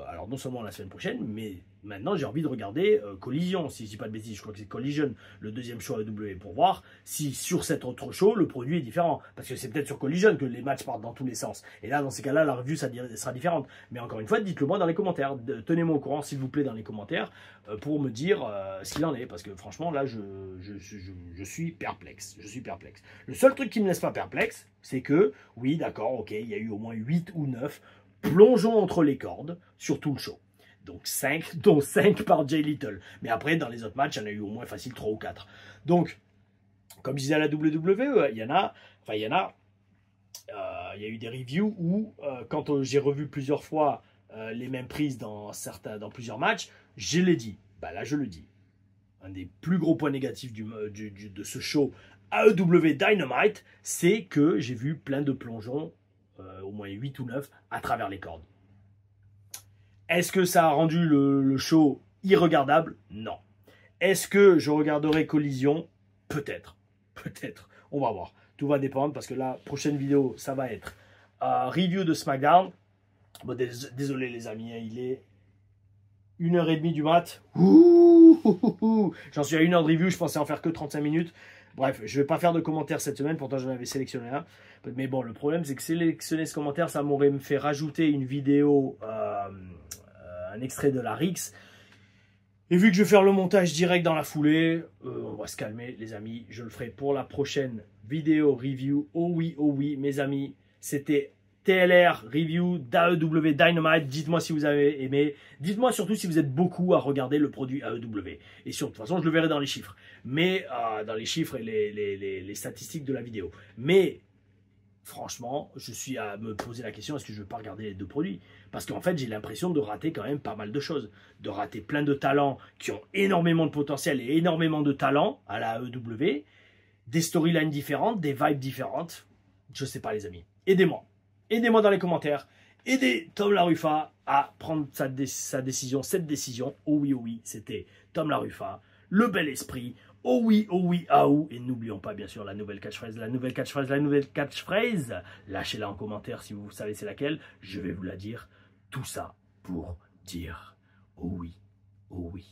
alors non seulement la semaine prochaine, mais maintenant j'ai envie de regarder Collision, si je dis pas de bêtises, je crois que c'est Collision, le deuxième show AEW, pour voir si sur cet autre show, le produit est différent. Parce que c'est peut-être sur Collision que les matchs partent dans tous les sens. Et là, dans ces cas-là, la review sera différente. Mais encore une fois, dites-le moi dans les commentaires. Tenez-moi au courant, s'il vous plaît, dans les commentaires, pour me dire ce qu'il en est. Parce que franchement, là, je suis perplexe. Je suis perplexe. Le seul truc qui me laisse pas perplexe, c'est que, oui, d'accord, ok, il y a eu au moins 8 ou 9 plongeons entre les cordes sur tout le show. Donc 5, dont 5 par Jay Little. Mais après, dans les autres matchs, il y en a eu au moins facile 3 ou 4. Donc, comme je disais à la WWE, il y en a il y a eu des reviews où, quand j'ai revu plusieurs fois les mêmes prises dans plusieurs matchs, je l'ai dit. Bah là, je le dis. Un des plus gros points négatifs de ce show AEW Dynamite, c'est que j'ai vu plein de plongeons, au moins 8 ou 9, à travers les cordes. Est-ce que ça a rendu le show irregardable? Non. Est-ce que je regarderai Collision? Peut-être. Peut-être. On va voir. Tout va dépendre parce que la prochaine vidéo, ça va être review de SmackDown. Bon, désolé les amis, hein, il est 1h30 du mat. J'en suis à 1 heure de review, je pensais en faire que 35 minutes. Bref, je ne vais pas faire de commentaires cette semaine, pourtant j'en avais sélectionné un. Mais bon, le problème c'est que sélectionner ce commentaire, ça m'aurait fait rajouter une vidéo, un extrait de la Rix. Et vu que je vais faire le montage direct dans la foulée, on va se calmer les amis. Je le ferai pour la prochaine vidéo review. Oh oui, mes amis, c'était TLR review d'AEW Dynamite. Dites-moi si vous avez aimé. Dites-moi surtout si vous êtes beaucoup à regarder le produit AEW. Et sur, de toute façon, je le verrai dans les chiffres. Mais dans les chiffres et les statistiques de la vidéo. Mais franchement, je suis à me poser la question, est-ce que je ne veux pas regarder les deux produits? Parce qu'en fait, j'ai l'impression de rater quand même pas mal de choses. De rater plein de talents qui ont énormément de potentiel et énormément de talent à la AEW. Des storylines différentes, des vibes différentes. Je ne sais pas les amis. Aidez-moi. Aidez-moi dans les commentaires. Aidez Tom LaRuffa à prendre sa décision, cette décision. Oh oui, c'était Tom LaRuffa, le bel esprit. Oh oui, ah ou. Et n'oublions pas, bien sûr, la nouvelle catchphrase. Lâchez-la en commentaire si vous savez c'est laquelle. Je vais vous la dire. Tout ça pour dire oh oui, oh oui.